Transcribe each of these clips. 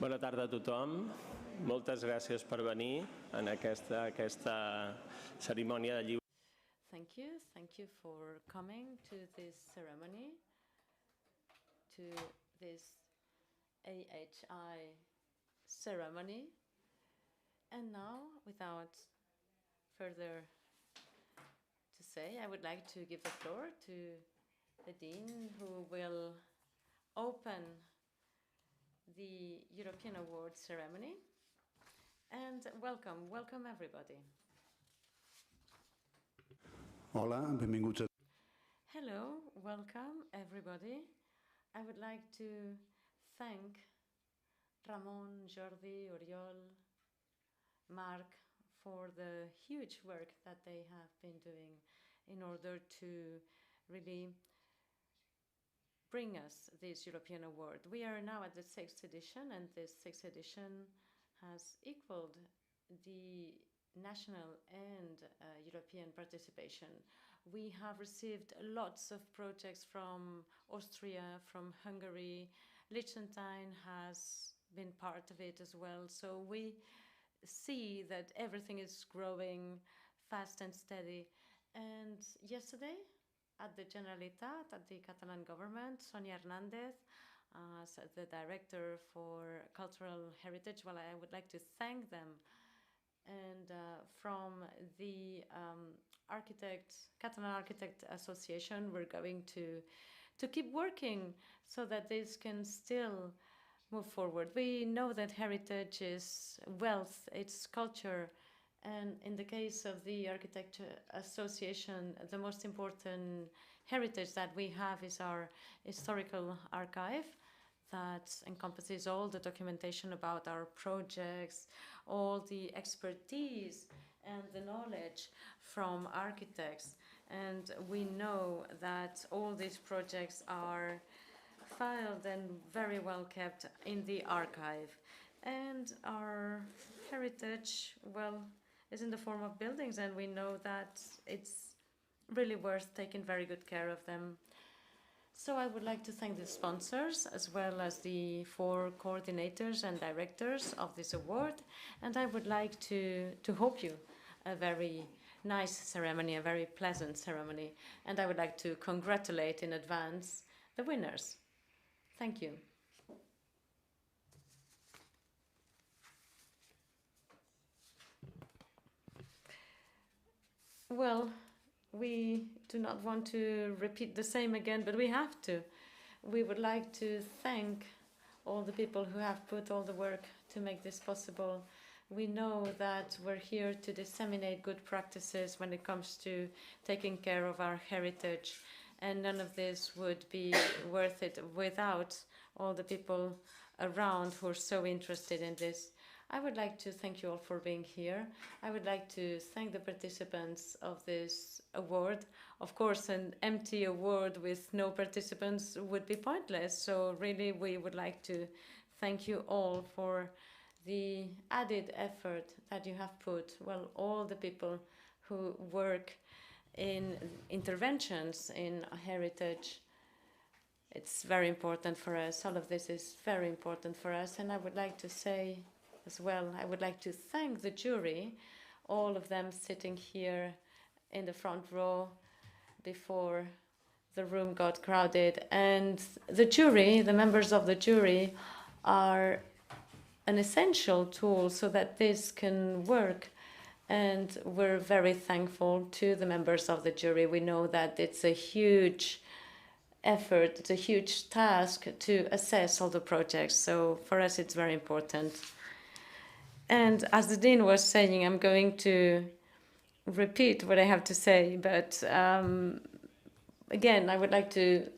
Bona tarda a tothom. Moltes gràcies per venir en aquesta cerimònia de lliure. Thank you for coming to this ceremony, to this AHI ceremony. And now, without further to say, I would like to give the floor to the Dean, who will open the European Award ceremony. And welcome everybody. Hola, benvinguts. Hello, welcome everybody. I would like to thank Ramon, Jordi, Oriol, Marc for the huge work that they have been doing in order to really bring us this European Award. We are now at the 6th edition, and this 6th edition has equaled the national and European participation. We have received lots of projects from Austria, from Hungary. Liechtenstein has been part of it as well. So we see that everything is growing fast and steady. And yesterday, at the Generalitat, at the Catalan government, Sonia Hernández, as the director for cultural heritage, well, I would like to thank them. And from the Catalan Architect Association, we're going to keep working so that this can still move forward. We know that heritage is wealth, it's culture. And in the case of the Architecture Association, the most important heritage that we have is our historical archive that encompasses all the documentation about our projects, all the expertise and the knowledge from architects. And we know that all these projects are filed and very well kept in the archive. And our heritage, well, is in the form of buildings, and we know that it's really worth taking very good care of them. So I would like to thank the sponsors as well as the 4 coordinators and directors of this award, and I would like to hope you a very nice ceremony, a very pleasant ceremony, and I would like to congratulate in advance the winners. Thank you. Well, we do not want to repeat the same again, but we have to. We would like to thank all the people who have put all the work to make this possible. We know that we're here to disseminate good practices when it comes to taking care of our heritage, and none of this would be worth it without all the people around who are so interested in this. I would like to thank you all for being here. I would like to thank the participants of this award. Of course, an empty award with no participants would be pointless. So really, we would like to thank you all for the added effort that you have put. Well, all the people who work in interventions in heritage. It's very important for us. All of this is very important for us. And I would like to say as well, I would like to thank the jury, all of them sitting here in the front row before the room got crowded. And the jury, the members of the jury, are an essential tool so that this can work. And we're very thankful to the members of the jury. We know that it's a huge effort, it's a huge task to assess all the projects. So for us, it's very important. And as the Dean was saying, I'm going to repeat what I have to say, but again, I would like to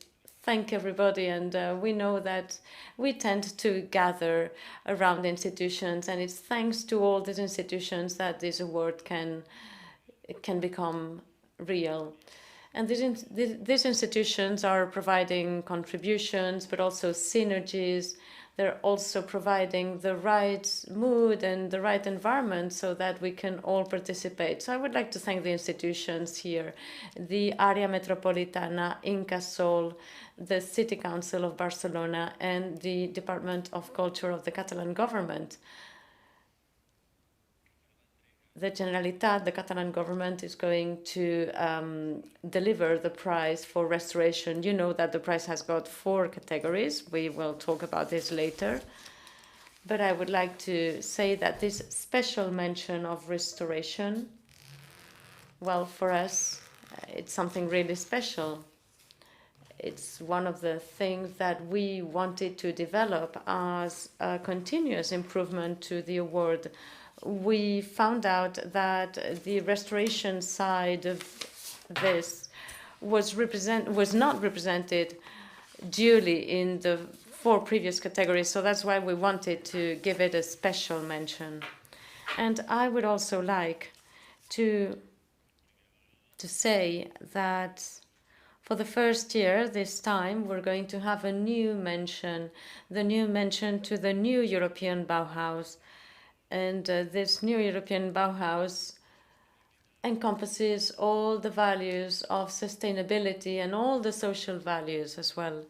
thank everybody, and we know that we tend to gather around institutions, and it's thanks to all these institutions that this award can become real. And these institutions are providing contributions, but also synergies. They're also providing the right mood and the right environment so that we can all participate. So I would like to thank the institutions here, the Àrea Metropolitana, Incasol, the City Council of Barcelona, and the Department of Culture of the Catalan government. The Generalitat, the Catalan government, is going to deliver the prize for restoration. You know that the prize has got 4 categories. We will talk about this later. But I would like to say that this special mention of restoration, well, for us, it's something really special. It's one of the things that we wanted to develop as a continuous improvement to the award. We found out that the restoration side of this was not represented duly in the 4 previous categories, so that's why we wanted to give it a special mention. And I would also like to say that for the first year, this time, we're going to have a new mention, the new mention to the new European Bauhaus. And this new European Bauhaus encompasses all the values of sustainability and all the social values as well.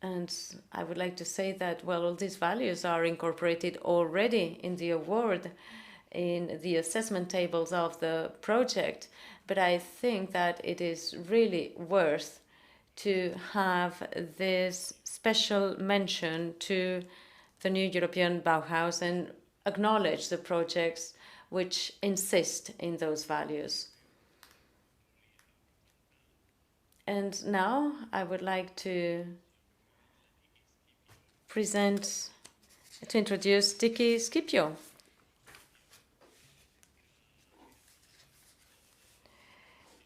And I would like to say that, well, all these values are incorporated already in the award, in the assessment tables of the project. But I think that it is really worth to have this special mention to the new European Bauhaus and acknowledge the projects which insist in those values. And now I would like to introduce Dikkie Scipio.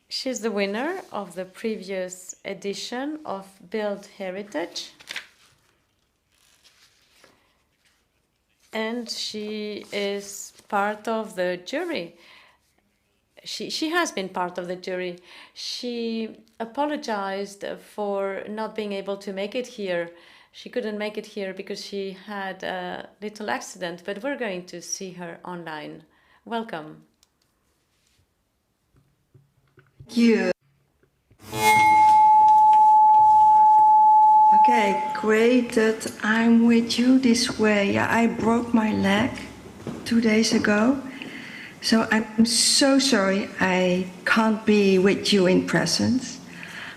She's the winner of the previous edition of Build Heritage. And she is part of the jury. She has been part of the jury. She apologized for not being able to make it here. She couldn't make it here because she had a little accident, but we're going to see her online. Welcome. Thank you. Okay, great that I'm with you this way. I broke my leg 2 days ago, so I'm so sorry I can't be with you in presence.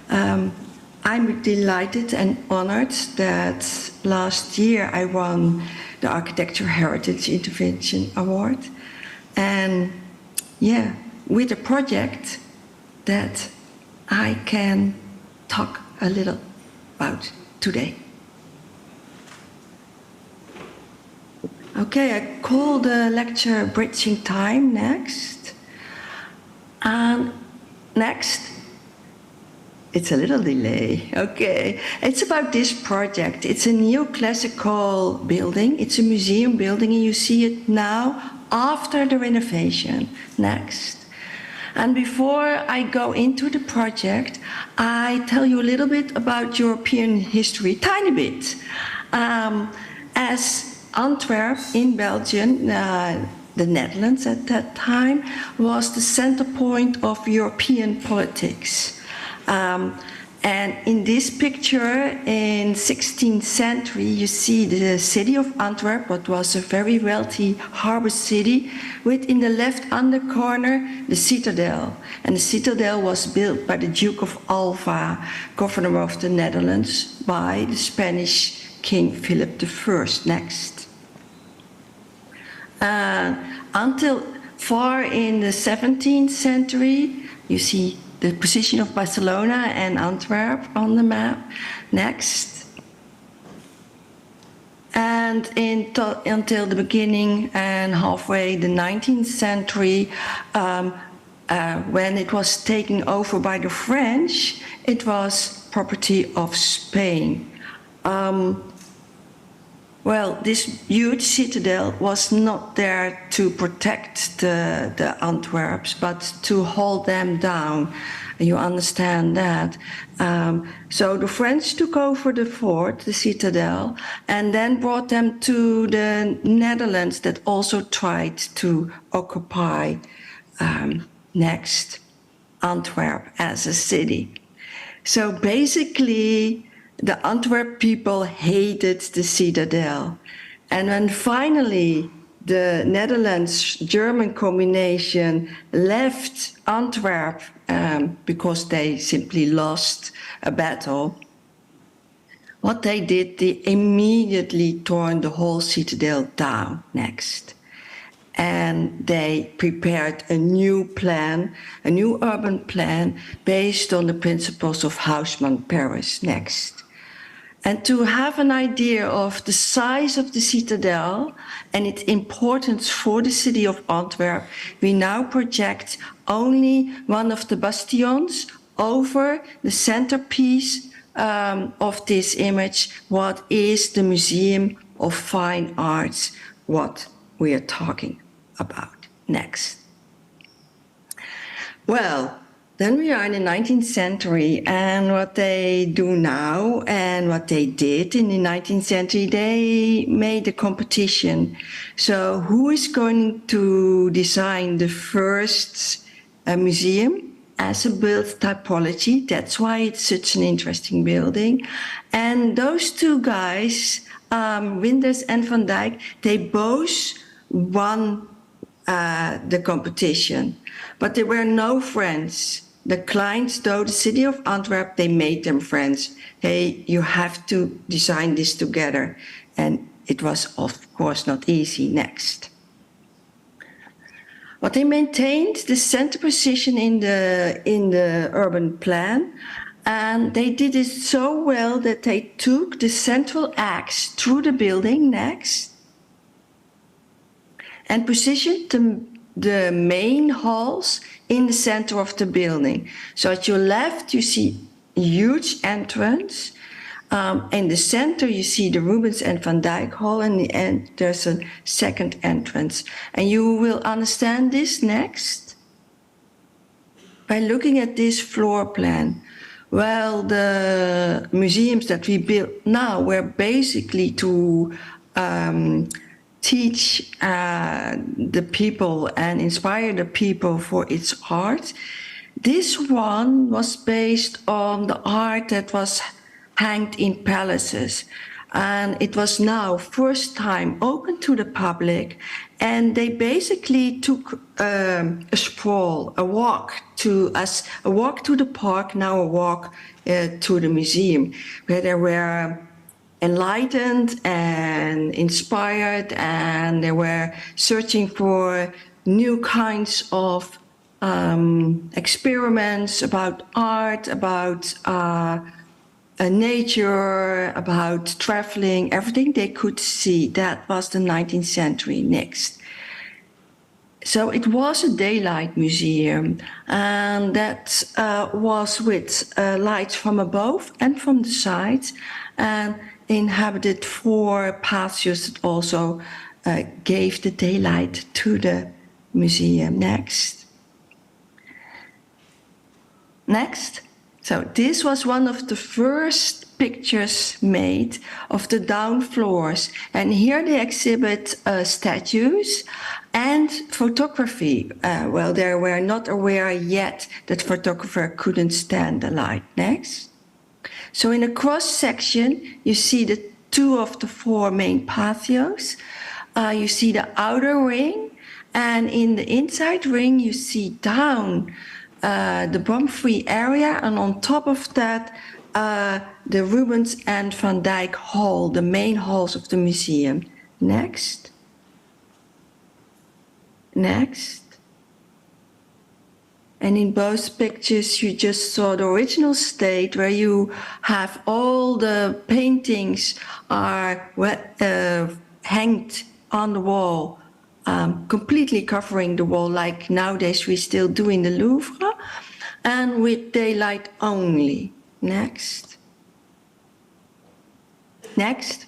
I'm delighted and honored that last year I won the Architecture Heritage Intervention Award. And yeah, with a project that I can talk a little about today. Okay, I call the lecture Bridging Time next. And next, it's a little delay, okay. It's about this project. It's a neoclassical building. It's a museum building, and you see it now after the renovation. Next. And before I go into the project, I tell you a little bit about European history, tiny bit. As Antwerp in Belgium, the Netherlands at that time, was the center point of European politics. And in this picture, in 16th century, you see the city of Antwerp, what was a very wealthy harbor city, with in the left under corner, the citadel. And the citadel was built by the Duke of Alva, governor of the Netherlands, by the Spanish King Philip I. Next. Until far in the 17th century, you see the position of Barcelona and Antwerp on the map. Next. And until the beginning and halfway the 19th century, when it was taken over by the French, it was property of Spain. Well, this huge citadel was not there to protect the Antwerps, but to hold them down. You understand that. So the French took over the fort, the citadel, and then brought them to the Netherlands that also tried to occupy next Antwerp as a city. So basically, the Antwerp people hated the citadel. And when finally the Netherlands-German combination left Antwerp because they simply lost a battle, what they did, they immediately tore the whole citadel down next. And they prepared a new plan, a new urban plan, based on the principles of Haussmann Paris next. And to have an idea of the size of the citadel and its importance for the city of Antwerp, we now project only one of the bastions over the centerpiece of this image, what is the Museum of Fine Arts, what we are talking about next. Well, then we are in the 19th century, and what they do now and what they did in the 19th century, they made a competition. So who is going to design the first museum as a built typology? That's why it's such an interesting building. And those two guys, Winders and Van Dyck, they both won the competition, but they were no friends. The clients, though, the city of Antwerp, they made them friends. Hey, you have to design this together. And it was, of course, not easy next. But they maintained the center position in the urban plan, and they did it so well that they took the central axe through the building next and positioned the main halls in the center of the building. So at your left, you see a huge entrance. In the center, you see the Rubens and Van Dyck Hall, and in the end, there's a second entrance. And you will understand this next by looking at this floor plan. Well, the museums that we build now were basically to teach the people and inspire the people for its art. This one was based on the art that was hanged in palaces, and it was now first time open to the public, and they basically took a stroll, a walk to the park, now a walk to the museum, where they were enlightened and inspired, and they were searching for new kinds of experiments about art, about nature, about traveling, everything they could see. That was the 19th century next. So it was a daylight museum, and that was with lights from above and from the sides, and inhabited 4 patios that also gave the daylight to the museum. Next. Next. So this was one of the first pictures made of the down floors. And here they exhibit statues and photography. Well, they were not aware yet that photographer couldn't stand the light. Next. So in a cross section, you see the 2 of the 4 main patios. You see the outer ring, and in the inside ring, you see down the bomb-free area, and on top of that, the Rubens and Van Dyck Hall, the main halls of the museum. Next. Next. And in both pictures, you just saw the original state where you have all the paintings are hanged on the wall, completely covering the wall, like nowadays we still do in the Louvre, and with daylight only. Next. Next.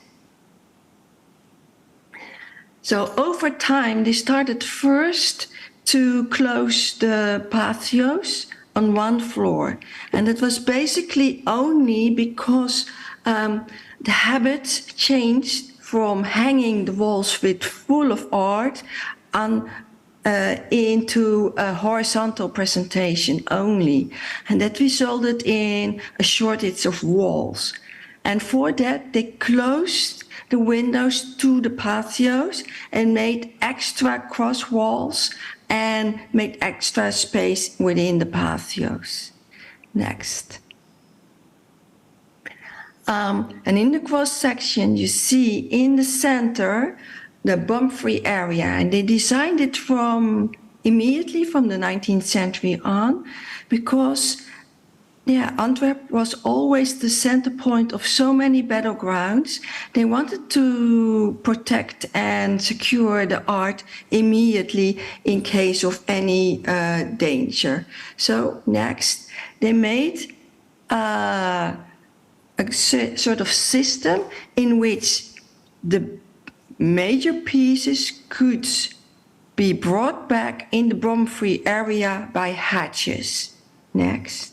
So over time, they started first to close the patios on one floor. And it was basically only because the habit changed from hanging the walls with full of art into a horizontal presentation only. And that resulted in a shortage of walls. And for that, they closed the windows to the patios and made extra cross walls and made extra space within the patios. Next. And in the cross section, you see in the center the bomb-free area, and they designed it immediately from the 19th century on, because Antwerp was always the center point of so many battlegrounds. They wanted to protect and secure the art immediately in case of any danger. So next, they made a sort of system in which the major pieces could be brought back in the bomb-free area by hatches. Next.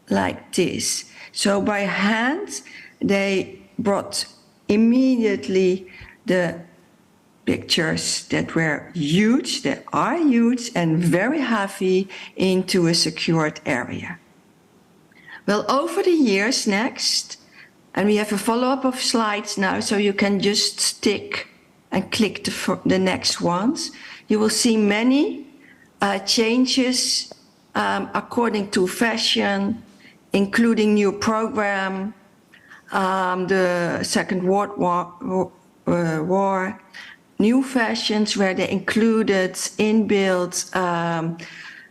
Like this. So by hand, they brought immediately the pictures that were huge, that are huge and very heavy, into a secured area. Well, over the years, next, and we have a follow-up of slides now, so you can just stick and click the next ones. You will see many changes according to fashion, including new program, the Second World War, new fashions where they included inbuilt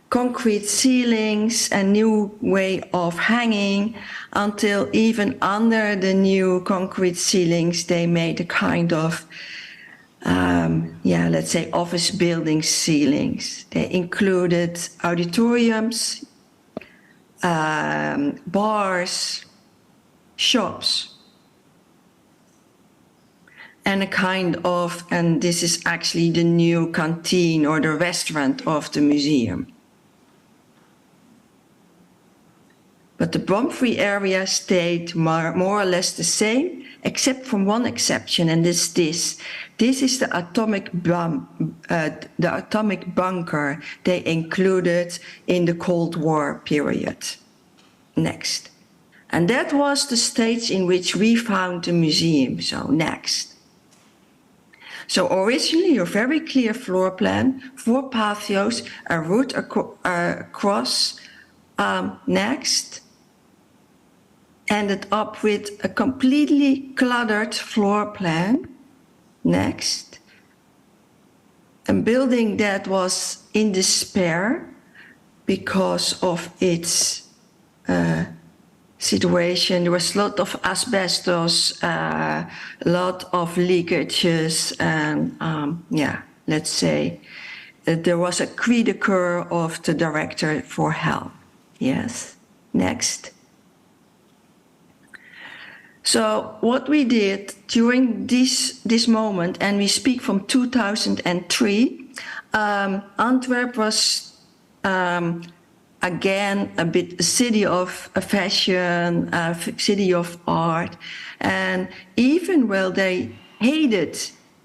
concrete ceilings, a new way of hanging, until even under the new concrete ceilings, they made a kind of, let's say, office building ceilings. They included auditoriums, bars, shops, and a kind of, and this is actually the new canteen or the restaurant of the museum. But the bomb-free area stayed more or less the same, except from one exception, and this is the atomic bomb, the atomic bunker they included in the Cold War period. Next. And that was the stage in which we found the museum. So next. So originally a very clear floor plan, 4 patios, a route across. Next. Ended up with a completely cluttered floor plan. Next. A building that was in despair because of its situation. There was a lot of asbestos, a lot of leakages, and let's say there was a cri de coeur of the director for help. Yes. Next. So what we did during this moment, and we speak from 2003, Antwerp was again a bit a city of fashion, a city of art, and even while they hated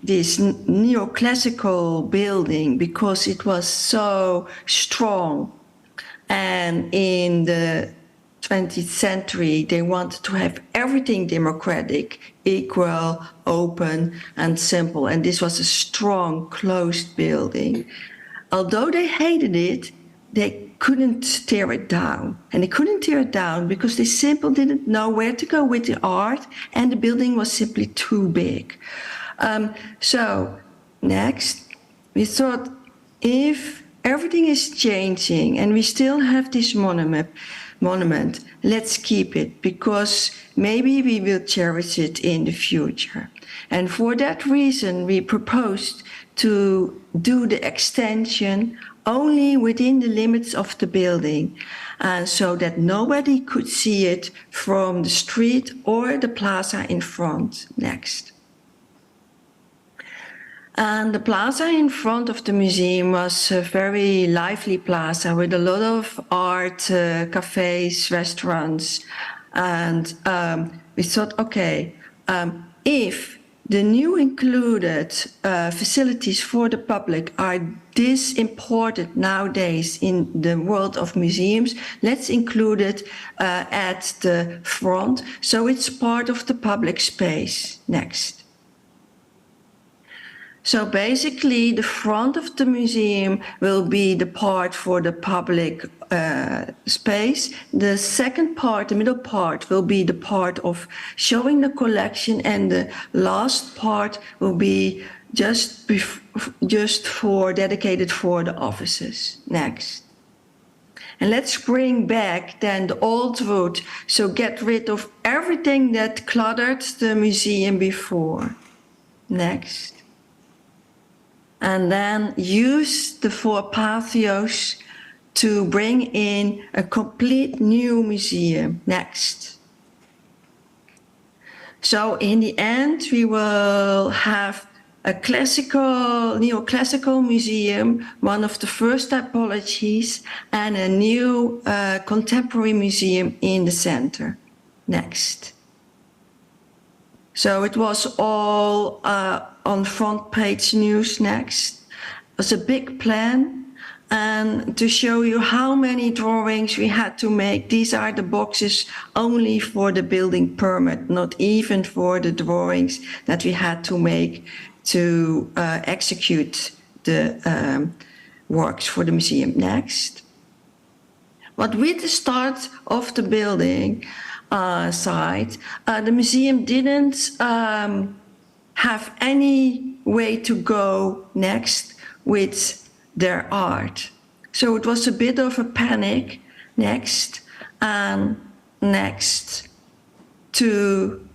this neoclassical building because it was so strong, and in the 20th century, they wanted to have everything democratic, equal, open, and simple. And this was a strong, closed building. Although they hated it, they couldn't tear it down. And they couldn't tear it down because they simply didn't know where to go with the art, and the building was simply too big. So next, we thought, if everything is changing and we still have this monument, let's keep it, because maybe we will cherish it in the future. And for that reason, we proposed to do the extension only within the limits of the building, so that nobody could see it from the street or the plaza in front. Next. And the plaza in front of the museum was a very lively plaza with a lot of art, cafes, restaurants. And we thought, okay, if the new included facilities for the public are this important nowadays in the world of museums, let's include it at the front, so it's part of the public space. Next. So basically, the front of the museum will be the part for the public space. The second part, the middle part, will be the part of showing the collection, and the last part will be just dedicated for the offices. Next. And let's bring back then the old wood, so get rid of everything that cluttered the museum before. Next. And then use the 4 patios to bring in a complete new museum. Next. So in the end, we will have a neoclassical museum, one of the first typologies, and a new contemporary museum in the center. Next. So it was all on front page news. Next. It was a big plan, and to show you how many drawings we had to make. These are the boxes only for the building permit, not even for the drawings that we had to make to execute the works for the museum. Next. But with the start of the building site, the museum didn't have any way to go next with their art. So it was a bit of a panic next and next to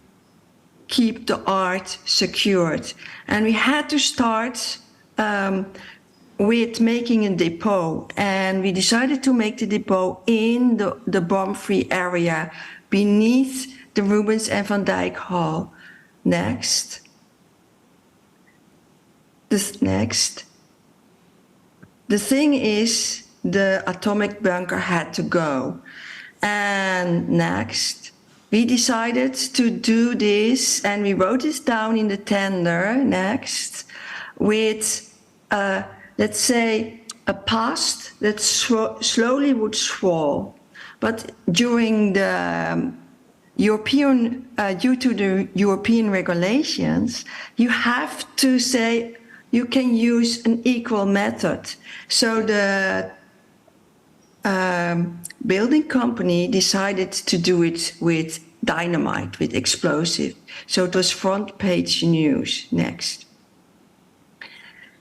keep the art secured. And we had to start with making a depot, and we decided to make the depot in the bomb-free area beneath the Rubens and Van Dyck Hall. Next. Next. The thing is, the atomic bunker had to go. And next, we decided to do this, and we wrote this down in the tender, next, with, let's say, a past that slowly would swell. But during the European, due to the European regulations, you have to say you can use an equal method. So the building company decided to do it with dynamite, with explosive. So it was front page news. Next.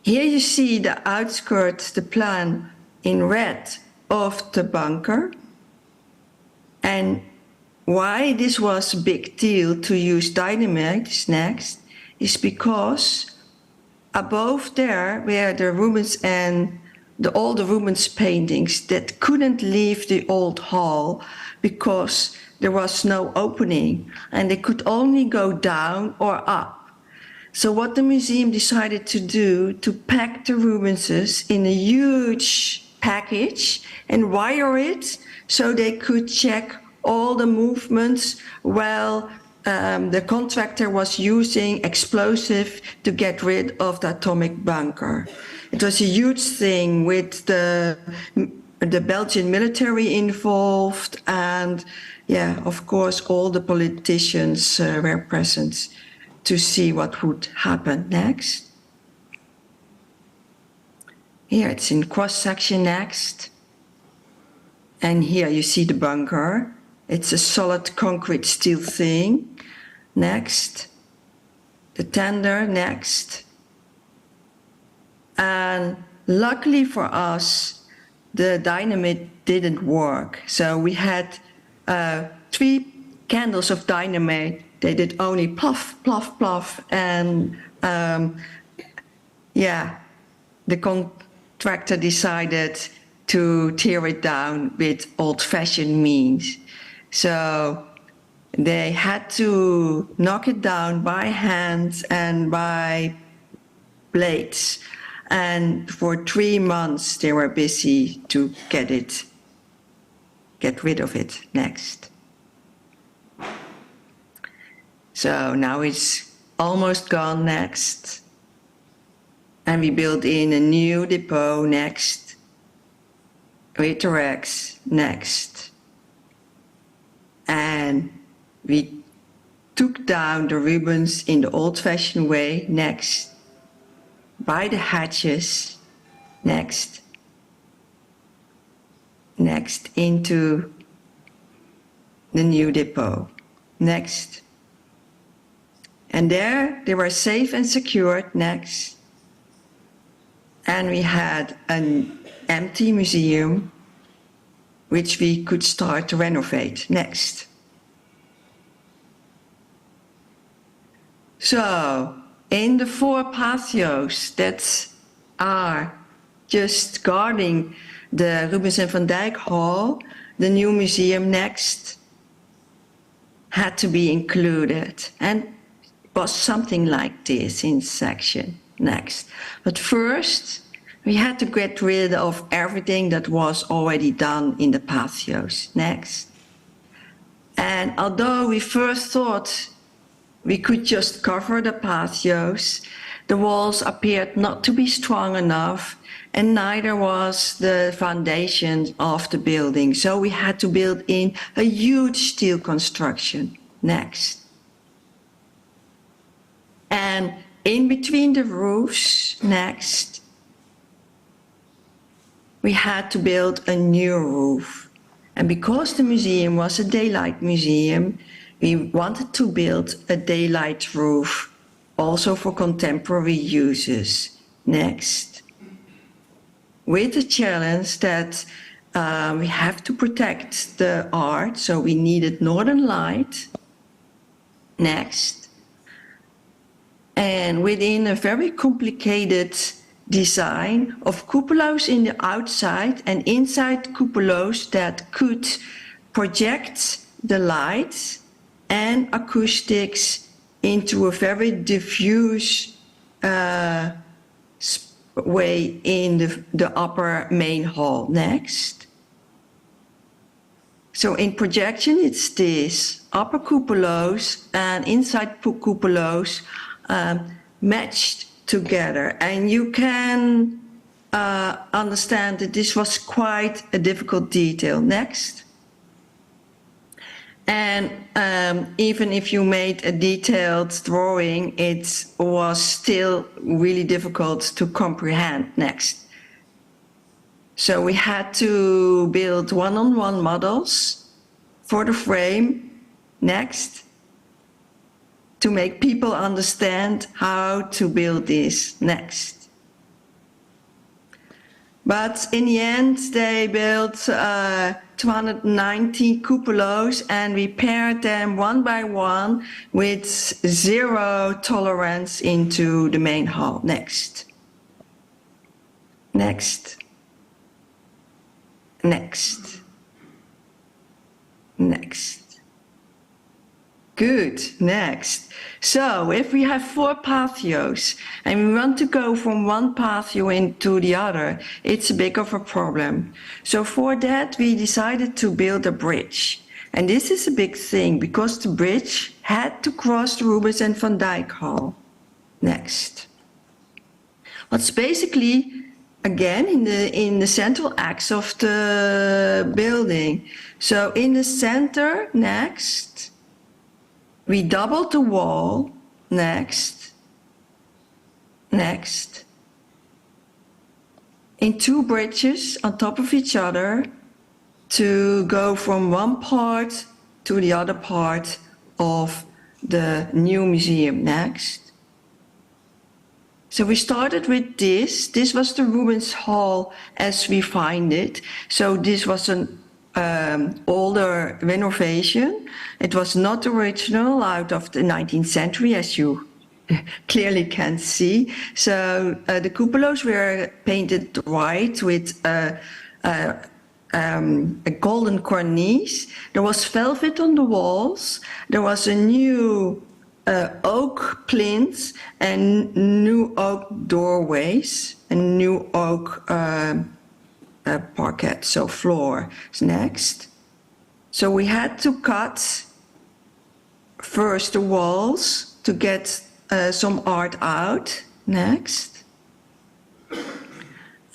Here you see the outskirts, the plan in red of the bunker. And why this was a big deal to use dynamite next is because above there were the Rubens and all the Rubens paintings that couldn't leave the old hall because there was no opening, and they could only go down or up. So what the museum decided to do, to pack the Rubenses in a huge package and wire it so they could check all the movements while the contractor was using explosive to get rid of the atomic bunker. It was a huge thing with the Belgian military involved, and yeah, of course, all the politicians were present to see what would happen next. Here it's in cross-section next. And here you see the bunker. It's a solid concrete steel thing. Next. The tender, next. And luckily for us, the dynamite didn't work. So we had 3 candles of dynamite. They did only puff, puff, puff. And yeah, the contractor decided to tear it down with old-fashioned means. So they had to knock it down by hand and by blades. And for 3 months, they were busy to get rid of it. Next. So now it's almost gone. Next. And we built in a new depot. Next. With the racks. Next. And we took down the ribbons in the old-fashioned way. Next. By the hatches. Next. Next into the new depot. Next. And there they were safe and secured. Next. And we had an empty museum which we could start to renovate. Next. So, in the 4 patios that are just guarding the Rubens and Van Dyck Hall, the new museum next had to be included, and it was something like this in section next. But first, we had to get rid of everything that was already done in the patios. Next. And although we first thought we could just cover the patios, the walls appeared not to be strong enough, and neither was the foundation of the building. So we had to build in a huge steel construction. Next. And in between the roofs, next, we had to build a new roof. And because the museum was a daylight museum, we wanted to build a daylight roof also for contemporary uses. Next. With the challenge that we have to protect the art, so we needed northern light. Next. And within a very complicated design of cupolas in the outside and inside cupolas that could project the light and acoustics into a very diffuse way in the upper main hall. Next. So in projection, it's this upper cupolas and inside cupolas matched together. And you can understand that this was quite a difficult detail. Next. And even if you made a detailed drawing, it was still really difficult to comprehend. Next. So we had to build one-on-one models for the frame. Next. To make people understand how to build this. Next. But in the end, they built 290 cupolas, and we paired them one by one with 0 tolerance into the main hall. Next. Next. Next. Next. Good. Next. So if we have 4 patios and we want to go from one patio into the other, it's a bit of a problem. So for that, we decided to build a bridge. And this is a big thing because the bridge had to cross the Rubens and Van Dyck Hall. Next. What's basically, again, in the central axis of the building. So in the center, next. We doubled the wall. Next. Next. In 2 bridges on top of each other to go from one part to the other part of the new museum. Next. So we started with this. This was the Rubens Hall as we find it. So this was an older renovation. It was not original out of the 19th century, as you clearly can see. So the cupolas were painted white with a golden cornice. There was velvet on the walls. There was a new oak plinths and new oak doorways and new oak parquet, so floor. Next. So we had to cut first the walls to get some art out. Next.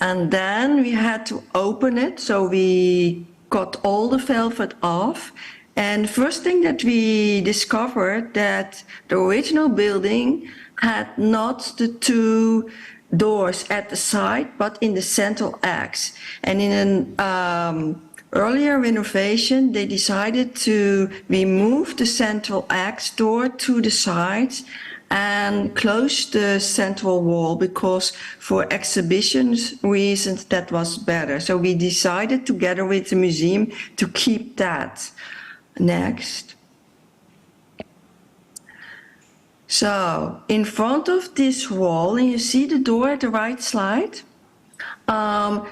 And then we had to open it, so we got all the velvet off. And first thing that we discovered that the original building had not the two doors at the side, but in the central axe. And in an earlier renovation, they decided to remove the central axe door to the sides and close the central wall, because for exhibitions reasons that was better. So we decided together with the museum to keep that. Next. So in front of this wall, and you see the door at the right side,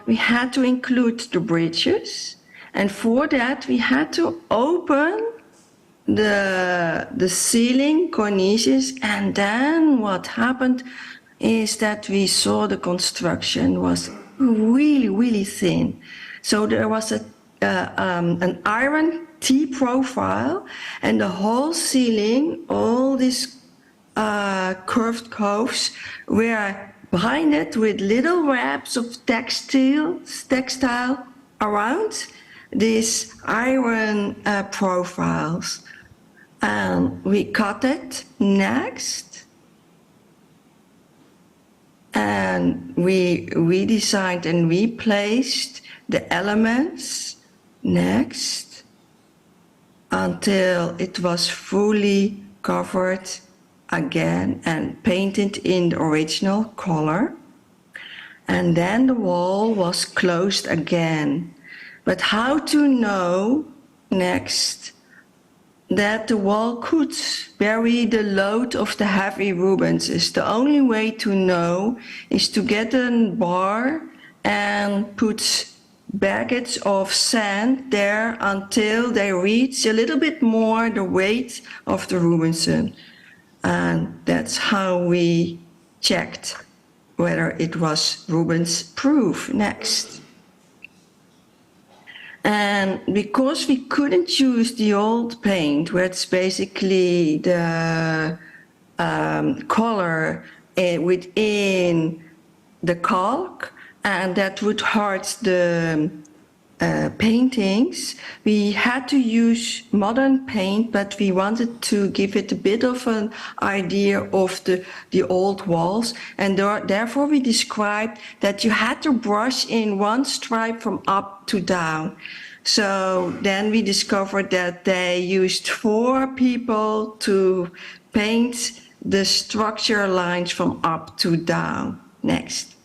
we had to include the bridges, and for that we had to open the ceiling cornices, and then what happened is that we saw the construction was really thin. So there was an iron T-profile, and the whole ceiling, all these curved coves were binded with little webs of textile around these iron profiles. And we cut it next, and we redesigned and replaced the elements next until it was fully covered again and painted in the original color. And then the wall was closed again. But how to know next that the wall could bear the load of the heavy Rubens? Is the only way to know is to get a bar and put baggage of sand there until they reach a little bit more the weight of the Rubensen. And that's how we checked whether it was Rubens proof. Next. And because we couldn't use the old paint, where it's basically the color within the caulk, and that would hurt the paintings, we had to use modern paint, but we wanted to give it a bit of an idea of the old walls, and therefore we described that you had to brush in one stripe from up to down. So then we discovered that they used 4 people to paint the structure lines from up to down. Next.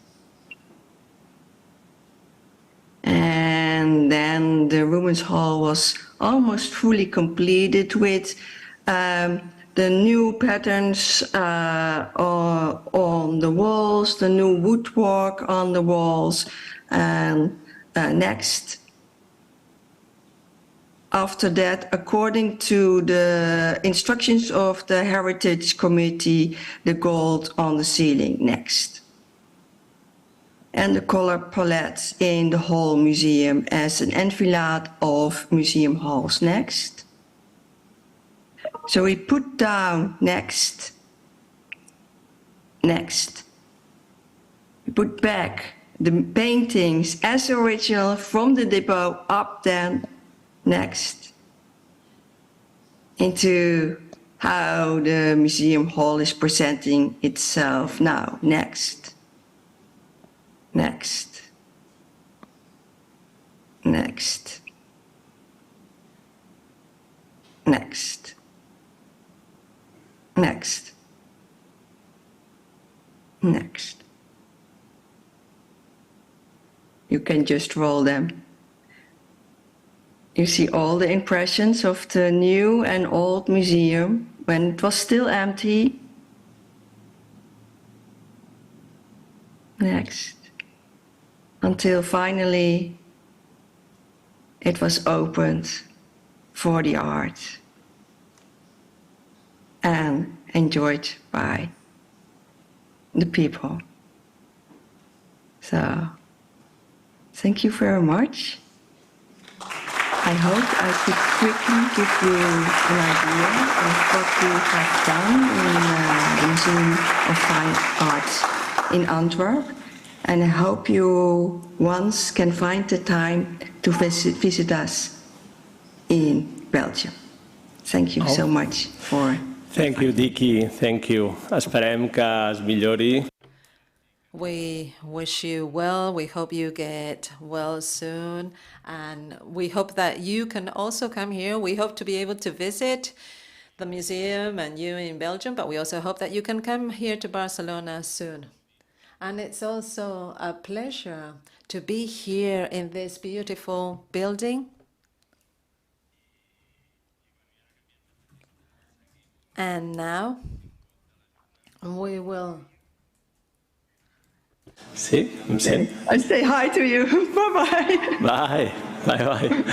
And then the Rubens Hall was almost fully completed with the new patterns on the walls, the new woodwork on the walls. And next. After that, according to the instructions of the Heritage Committee, the gold on the ceiling. Next. And the color palettes in the whole museum as an enfilade of museum halls. Next. So we put down next. Next. We put back the paintings as original from the depot up then. Next. Into how the museum hall is presenting itself now. Next. Next. Next. Next. Next. Next. You can just roll them. You see all the impressions of the new and old museum when it was still empty. Next. Until finally it was opened for the art. and enjoyed by the people. So, thank you very much. I hope I could quickly give you an idea of what we have done in the Museum of Fine Arts in Antwerp. And I hope you once can find the time to visit us in Belgium. Thank you so much for... Thank you, Dikkie. Thank you. Esperem que es millori. We wish you well. We hope you get well soon. And we hope that you can also come here. We hope to be able to visit the museum and you in Belgium, but we also hope that you can come here to Barcelona soon. And it's also a pleasure to be here in this beautiful building. And now we will... Sí, em sent? I say hi to you. Bye-bye. Bye. Bye-bye.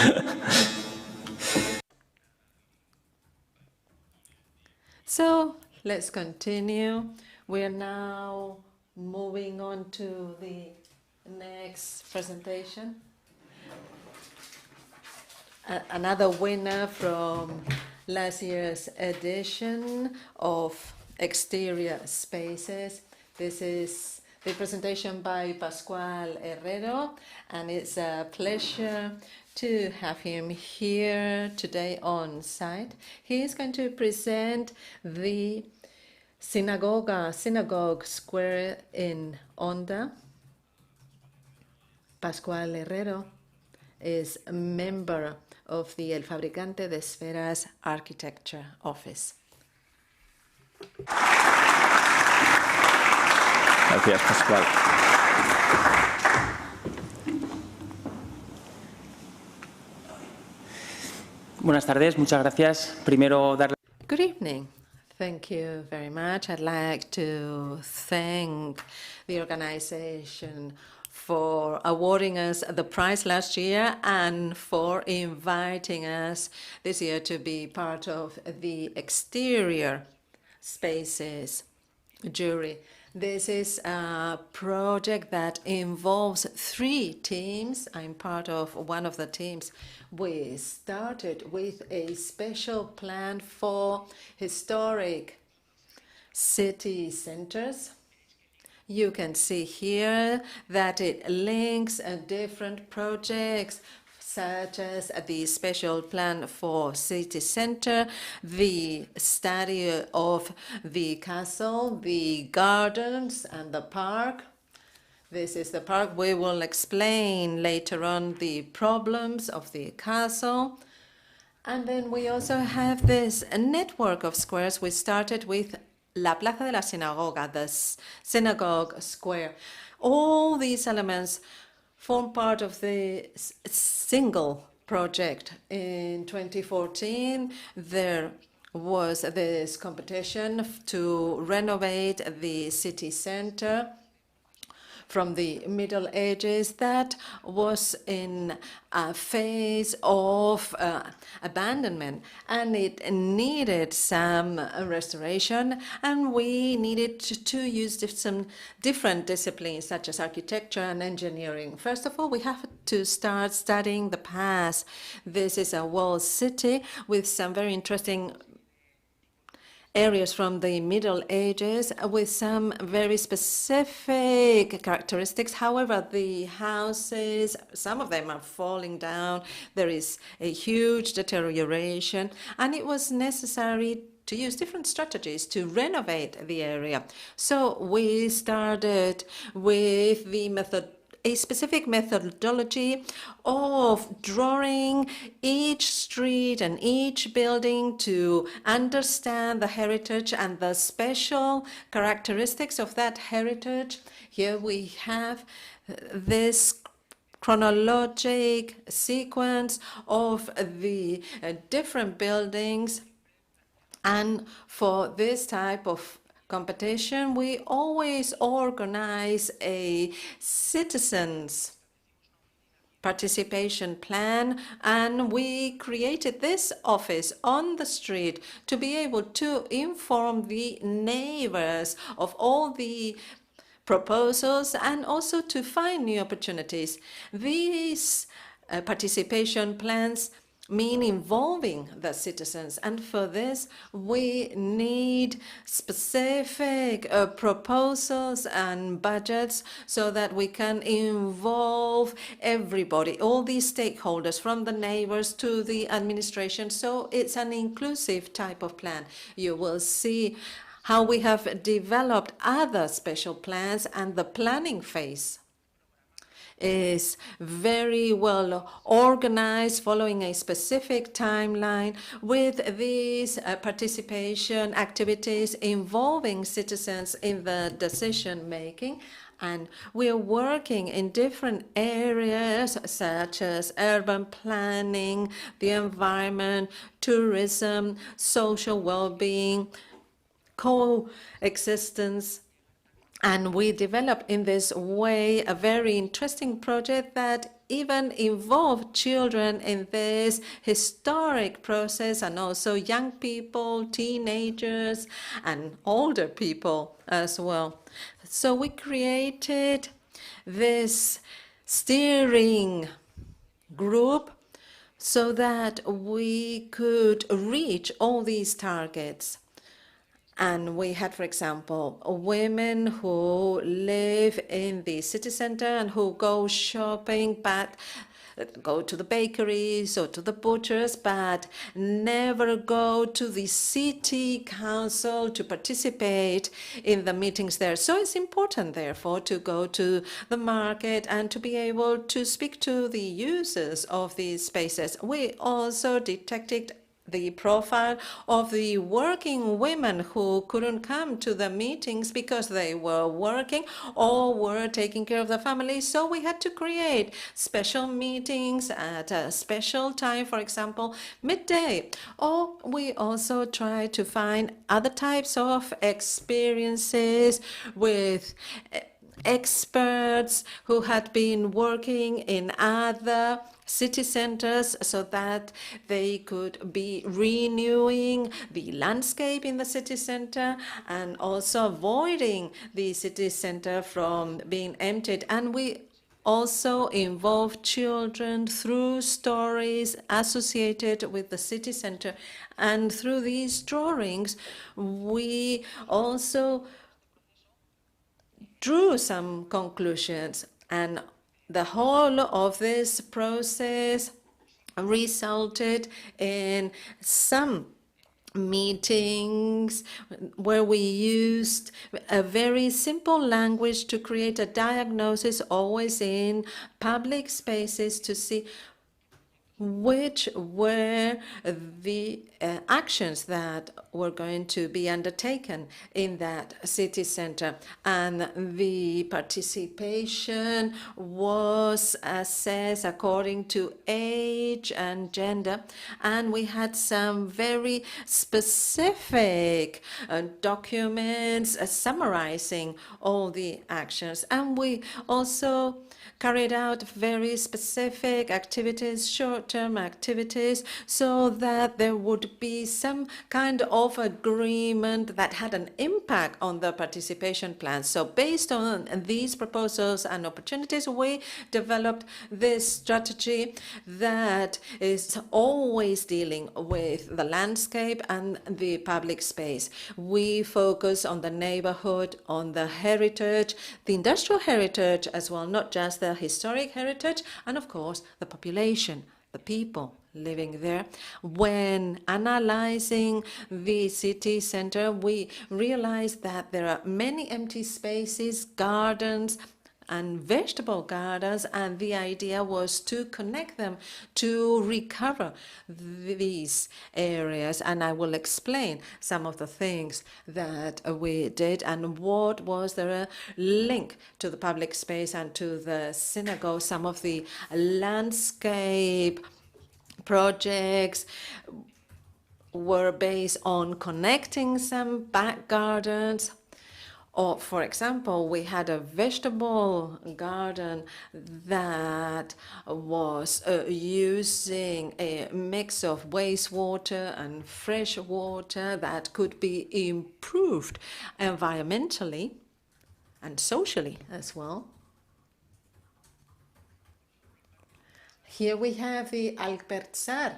So let's continue. We are now moving on to the next presentation. Another winner from last year's edition of Exterior Spaces. This is the presentation by Pascual Herrero, and it's a pleasure to have him here today on site. He is going to present the Synagogue Square in Onda. Pascual Herrero is a member of the El Fabricante de Esferas Architecture Office. Gracias, Pascual. Buenas tardes, muchas gracias. Primero darle... Good evening. Thank you very much. I'd like to thank the organization for awarding us the prize last year and for inviting us this year to be part of the Exterior Spaces jury. This is a project that involves 3 teams. I'm part of one of the teams. We started with a special plan for historic city centers. You can see here that it links different projects such as the special plan for city center, the study of the castle, the gardens and the park. This is the park. We will explain later on the problems of the castle. And then we also have this network of squares. We started with La Plaza de la Sinagoga, the synagogue square. All these elements form part of the single project. In 2014, there was this competition to renovate the city center from the Middle Ages that was in a phase of abandonment, and it needed some restoration, and we needed to use some different disciplines such as architecture and engineering. First of all, we have to start studying the past. This is a walled city with some very interesting areas from the Middle Ages with some very specific characteristics. However, the houses, some of them are falling down. There is a huge deterioration, and it was necessary to use different strategies to renovate the area. So we started with a specific methodology of drawing each street and each building to understand the heritage and the special characteristics of that heritage. Here we have this chronologic sequence of the different buildings. And for this type of competition, we always organize a citizens participation plan, and we created this office on the street to be able to inform the neighbors of all the proposals and also to find new opportunities. These participation plans mean involving the citizens, and for this we need specific proposals and budgets so that we can involve everybody, all these stakeholders, from the neighbors to the administration. So it's an inclusive type of plan. You will see how we have developed other special plans, and the planning phase is very well organized, following a specific timeline, with these participation activities involving citizens in the decision making. And we're working in different areas such as urban planning, the environment, tourism, social well-being, coexistence. And we developed in this way a very interesting project that even involved children in this historic process, and also young people, teenagers, and older people as well. So we created this steering group so that we could reach all these targets. And we had, for example, women who live in the city center and who go shopping, but go to the bakeries or to the butchers, but never go to the city council to participate in the meetings there. So it's important, therefore, to go to the market and to be able to speak to the users of these spaces. We also detected the profile of the working women who couldn't come to the meetings because they were working or were taking care of the family. So we had to create special meetings at a special time, for example, midday. Or we also try to find other types of experiences with experts who had been working in other city centers so that they could be renewing the landscape in the city center and also avoiding the city center from being emptied. And we also involve children through stories associated with the city center. And through these drawings, we also drew some conclusions, and the whole of this process resulted in some meetings where we used a very simple language to create a diagnosis, always in public spaces, to see which were the actions that were going to be undertaken in that city center. And the participation was assessed according to age and gender. And we had some very specific documents summarizing all the actions. And we also carried out very specific activities, short-term activities, so that there would be some kind of agreement that had an impact on the participation plan. So based on these proposals and opportunities, we developed this strategy that is always dealing with the landscape and the public space. We focus on the neighborhood, on the heritage, the industrial heritage as well, not just the historic heritage, and of course the population, the people living there. When analyzing the city center, we realized that there are many empty spaces, gardens, and vegetable gardens, and the idea was to connect them to recover these areas. And I will explain some of the things that we did and what was there a link to the public space and to the synagogue. Some of the landscape projects were based on connecting some back gardens, Or, for example, we had a vegetable garden that was using a mix of wastewater and fresh water that could be improved environmentally and socially as well. Here we have the Alperzar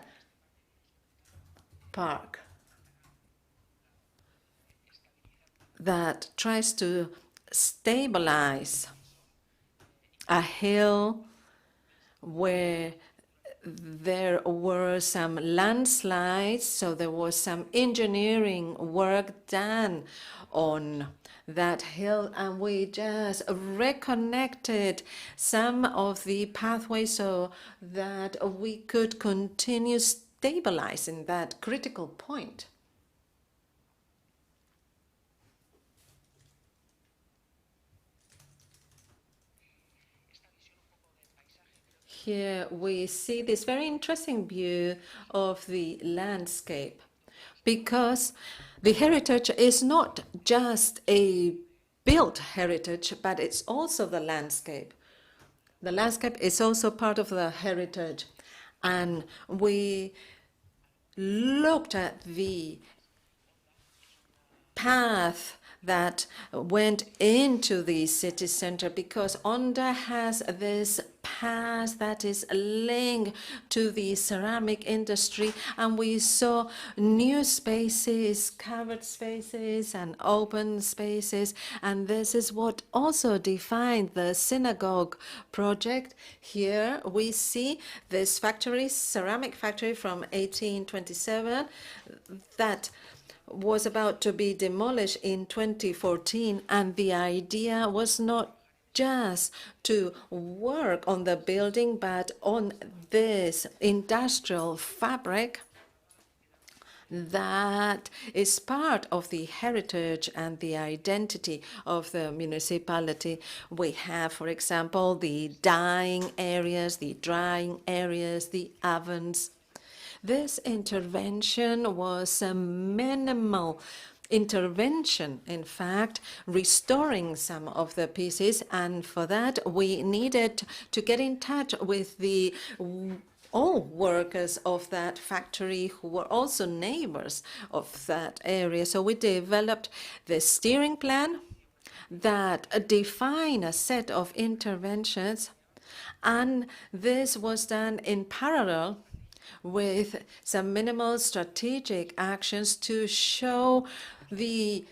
Park that tries to stabilize a hill where there were some landslides, so there was some engineering work done on that hill, and we just reconnected some of the pathways so that we could continue stabilizing that critical point. Here we see this very interesting view of the landscape, because the heritage is not just a built heritage, but it's also the landscape. The landscape is also part of the heritage. And we looked at the path that went into the city center, because Onda has this path that is linked to the ceramic industry, and we saw new spaces, covered spaces and open spaces, and this is what also defined the synagogue project. Here we see this factory, ceramic factory from 1827 that was about to be demolished in 2014, and the idea was not just to work on the building, but on this industrial fabric that is part of the heritage and the identity of the municipality. We have, for example, the dyeing areas, the drying areas, the ovens. This intervention was a minimal intervention, in fact, restoring some of the pieces, and for that we needed to get in touch with the all workers of that factory who were also neighbors of that area. So we developed the steering plan that defined a set of interventions, and this was done in parallel with some minimal strategic actions to show the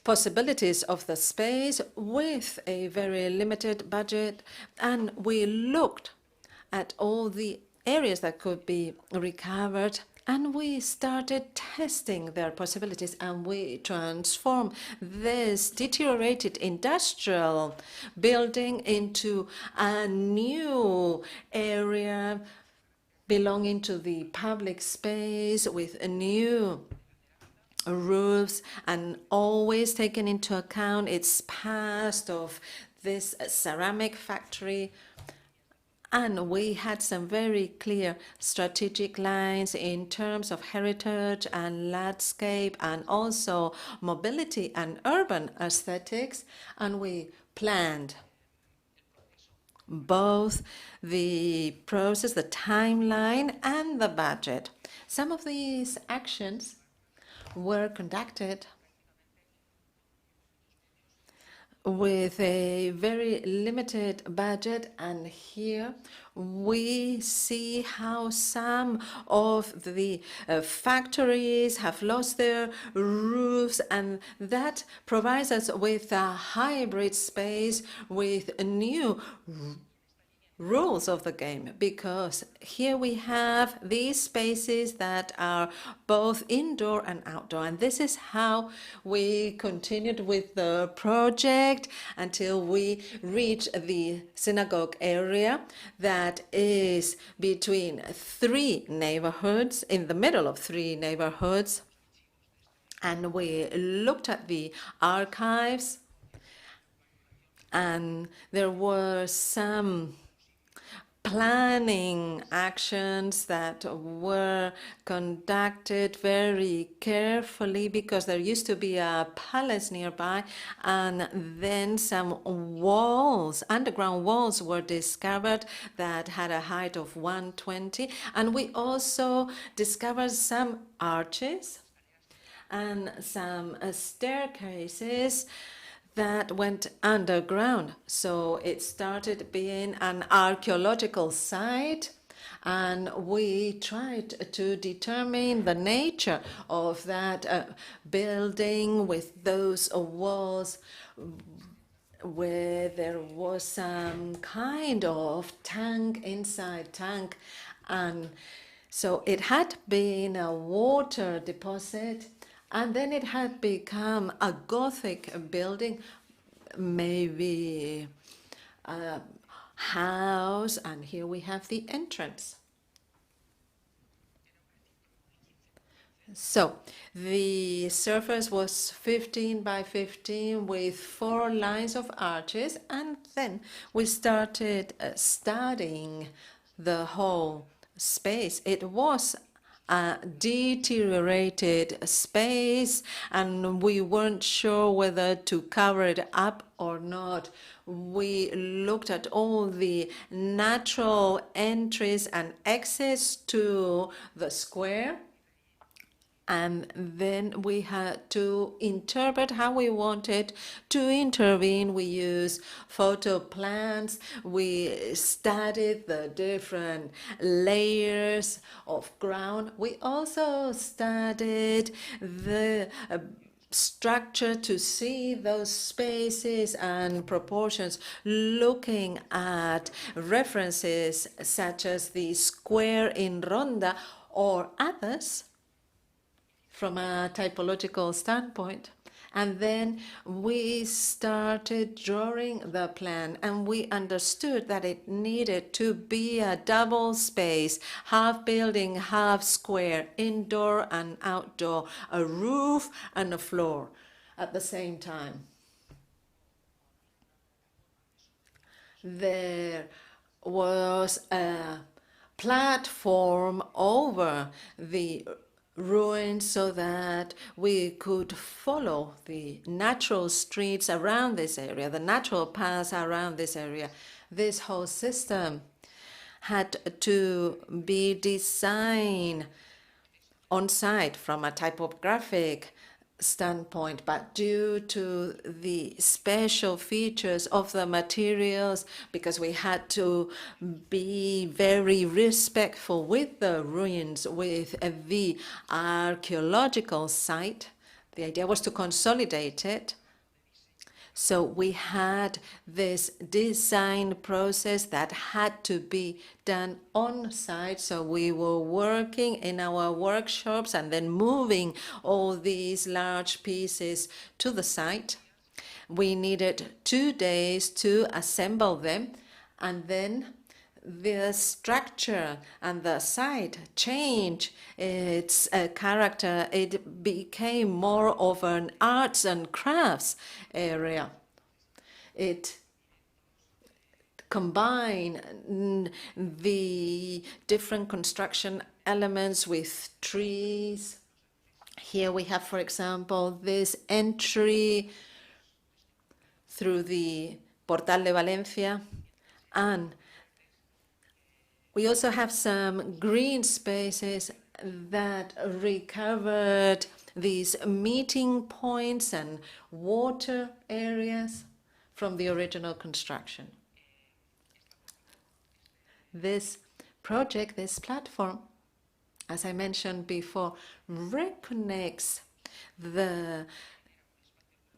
possibilities of the space with a very limited budget. And we looked at all the areas that could be recovered, and we started testing their possibilities, and we transformed this deteriorated industrial building into a new area belonging to the public space with new roofs, and always taking into account its past of this ceramic factory. And we had some very clear strategic lines in terms of heritage and landscape, and also mobility and urban aesthetics, and we planned both the process, the timeline, and the budget. Some of these actions were conducted with a very limited budget, and here we see how some of the factories have lost their roofs, and that provides us with a hybrid space with new rules of the game, because here we have these spaces that are both indoor and outdoor, and this is how we continued with the project until we reach the synagogue area that is between three neighborhoods, in the middle of three neighborhoods. And we looked at the archives, and there were some planning actions that were conducted very carefully because there used to be a palace nearby, and then some walls, underground walls, were discovered that had a height of 120, and we also discovered some arches and some staircases that went underground. So it started being an archaeological site, and we tried to determine the nature of that building with those walls where there was some kind of inside tank, and so it had been a water deposit. And then it had become a Gothic building, maybe a house, and here we have the entrance. So the surface was 15 by 15 with 4 lines of arches, and then we started studying the whole space. It was a deteriorated space, and we weren't sure whether to cover it up or not. We looked at all the natural entries and exits to the square, and then we had to interpret how we wanted to intervene. We used photo plans. We studied the different layers of ground. We also studied the structure to see those spaces and proportions, looking at references such as the square in Ronda or others from a typological standpoint. And then we started drawing the plan, and we understood that it needed to be a double space, half building, half square, indoor and outdoor, a roof and a floor at the same time. There was a platform over the ruins so that we could follow the natural streets around this area, the natural paths around this area. This whole system had to be designed on site from a typographic standpoint, but due to the special features of the materials, because we had to be very respectful with the ruins, with the archaeological site, the idea was to consolidate it. So we had this design process that had to be done on site. So we were working in our workshops and then moving all these large pieces to the site. We needed 2 days to assemble them, and then the structure and the site changed its character. It became more of an arts and crafts area. It combined the different construction elements with trees. Here we have, for example, this entry through the Portal de Valencia, and we also have some green spaces that recovered these meeting points and water areas from the original construction. This project, this platform, as I mentioned before, reconnects the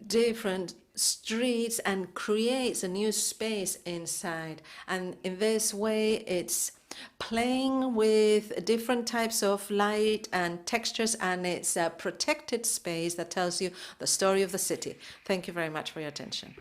different streets and creates a new space inside. And in this way, it's playing with different types of light and textures, and it's a protected space that tells you the story of the city. Thank you very much for your attention.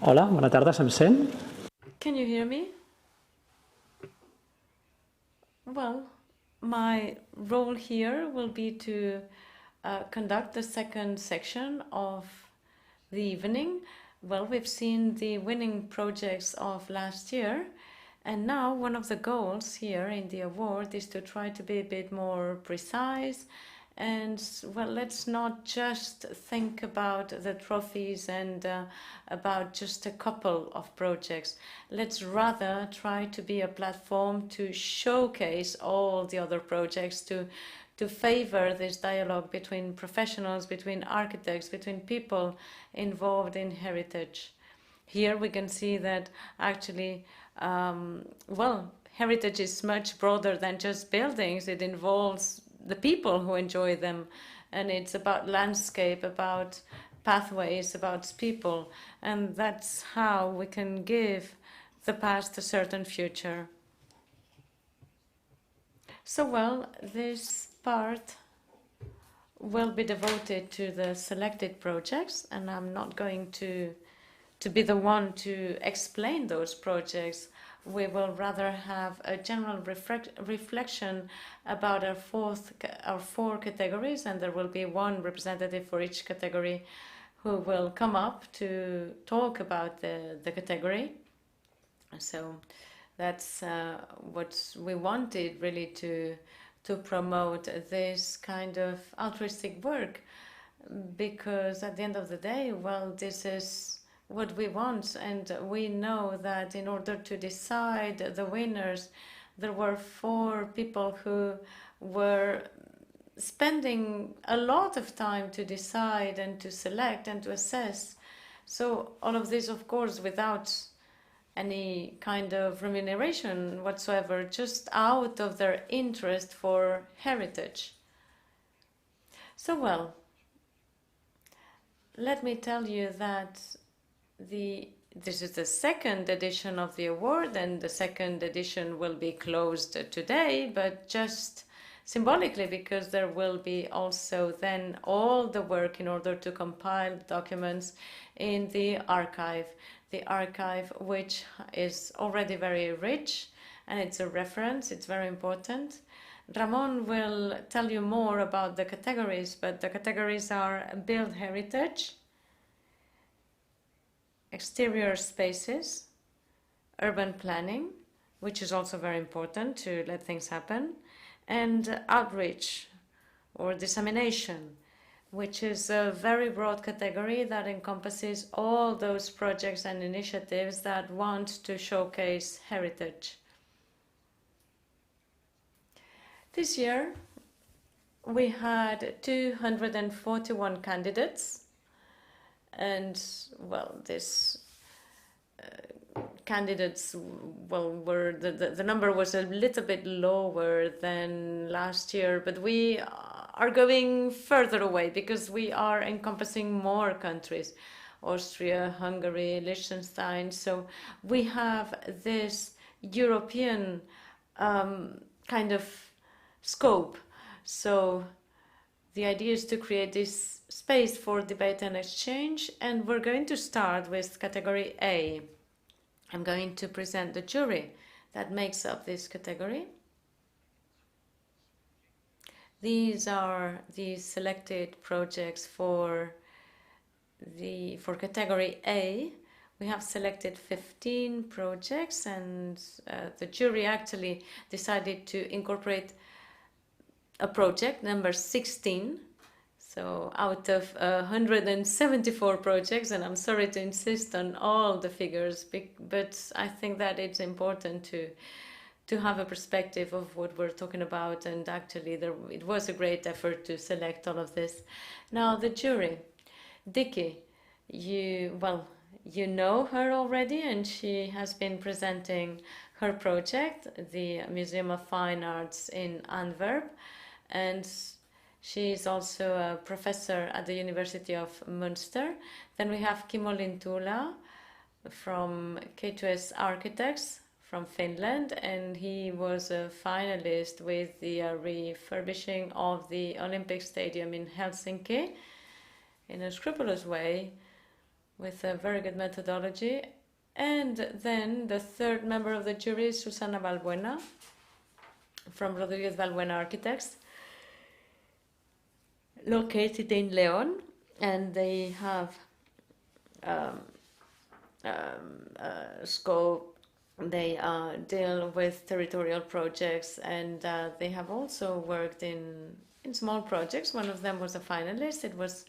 Hola, bona tarda, se'm sent? Can you hear me? Well, my role here will be to conduct the second section of the evening. Well, we've seen the winning projects of last year, and now one of the goals here in the award is to try to be a bit more precise. And, well, let's not just think about the trophies and about just a couple of projects. Let's rather try to be a platform to showcase all the other projects, to favor this dialogue between professionals, between architects, between people involved in heritage. Here we can see that actually, well, heritage is much broader than just buildings. It involves the people who enjoy them, and it's about landscape, about pathways, about people, and that's how we can give the past a certain future. So, well, this part will be devoted to the selected projects, and I'm not going to be the one to explain those projects. We will rather have a general reflection about our four categories, and there will be one representative for each category who will come up to talk about the category. So that's what we wanted really to promote, this kind of altruistic work, because at the end of the day, well, this is what we want, and we know that in order to decide the winners, there were 4 people who were spending a lot of time to decide and to select and to assess. So all of this, of course, without any kind of remuneration whatsoever, just out of their interest for heritage. So, well, let me tell you that this is the second edition of the award, and the second edition will be closed today, but just symbolically, because there will be also then all the work in order to compile documents in the archive which is already very rich, and it's a reference, it's very important. Ramon will tell you more about the categories, but the categories are build heritage, exterior spaces, urban planning, which is also very important to let things happen, and outreach or dissemination, which is a very broad category that encompasses all those projects and initiatives that want to showcase heritage. This year, we had 241 candidates, and, well, this candidates, well, were the number was a little bit lower than last year, but we are going further away because we are encompassing more countries, Austria, Hungary, Liechtenstein. So we have this European kind of scope. So the idea is to create this space for debate and exchange, and we're going to start with category A. I'm going to present the jury that makes up this category. These are the selected projects for category A. We have selected 15 projects, and the jury actually decided to incorporate a project number 16. So out of 174 projects, and I'm sorry to insist on all the figures, but I think that it's important to have a perspective of what we're talking about, and actually it was a great effort to select all of this. Now the jury, Dikkie, you know her already, and she has been presenting her project, the Museum of Fine Arts in Antwerp, and she is also a professor at the University of Münster. Then we have Kimmo Lintula from K2S Architects from Finland, and he was a finalist with the refurbishing of the Olympic Stadium in Helsinki in a scrupulous way with a very good methodology. And then the third member of the jury is Susana Balbuena, from Rodríguez Balbuena Architects, located in León, and they have scope. They deal with territorial projects, and they have also worked in small projects. One of them was a finalist. It was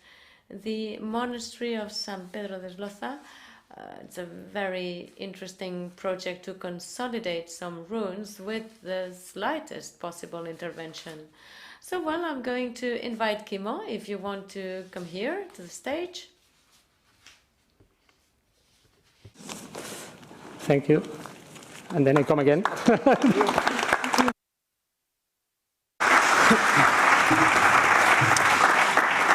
the monastery of San Pedro de Esloza. It's a very interesting project to consolidate some ruins with the slightest possible intervention. So, well, I'm going to invite Kimo, if you want to come here to the stage. Thank you. And then I come again.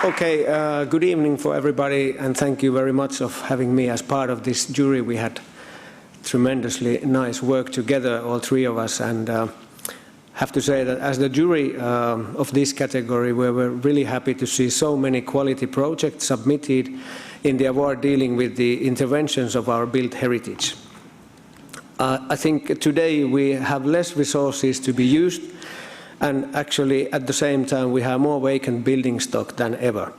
Okay, good evening for everybody, and thank you very much for having me as part of this jury. We had tremendously nice work together, all three of us, and have to say that as the jury of this category, we were really happy to see so many quality projects submitted in the award dealing with the interventions of our built heritage. I think today we have less resources to be used, and actually at the same time we have more vacant building stock than ever.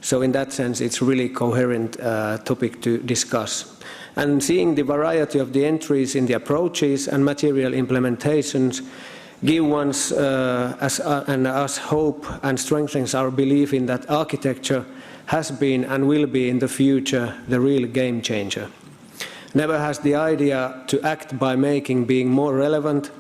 So in that sense it's really coherent topic to discuss. And seeing the variety of the entries in the approaches and material implementations give us hope and strengthens our belief in that architecture has been and will be in the future the real game changer. Never has the idea to act by making being more relevant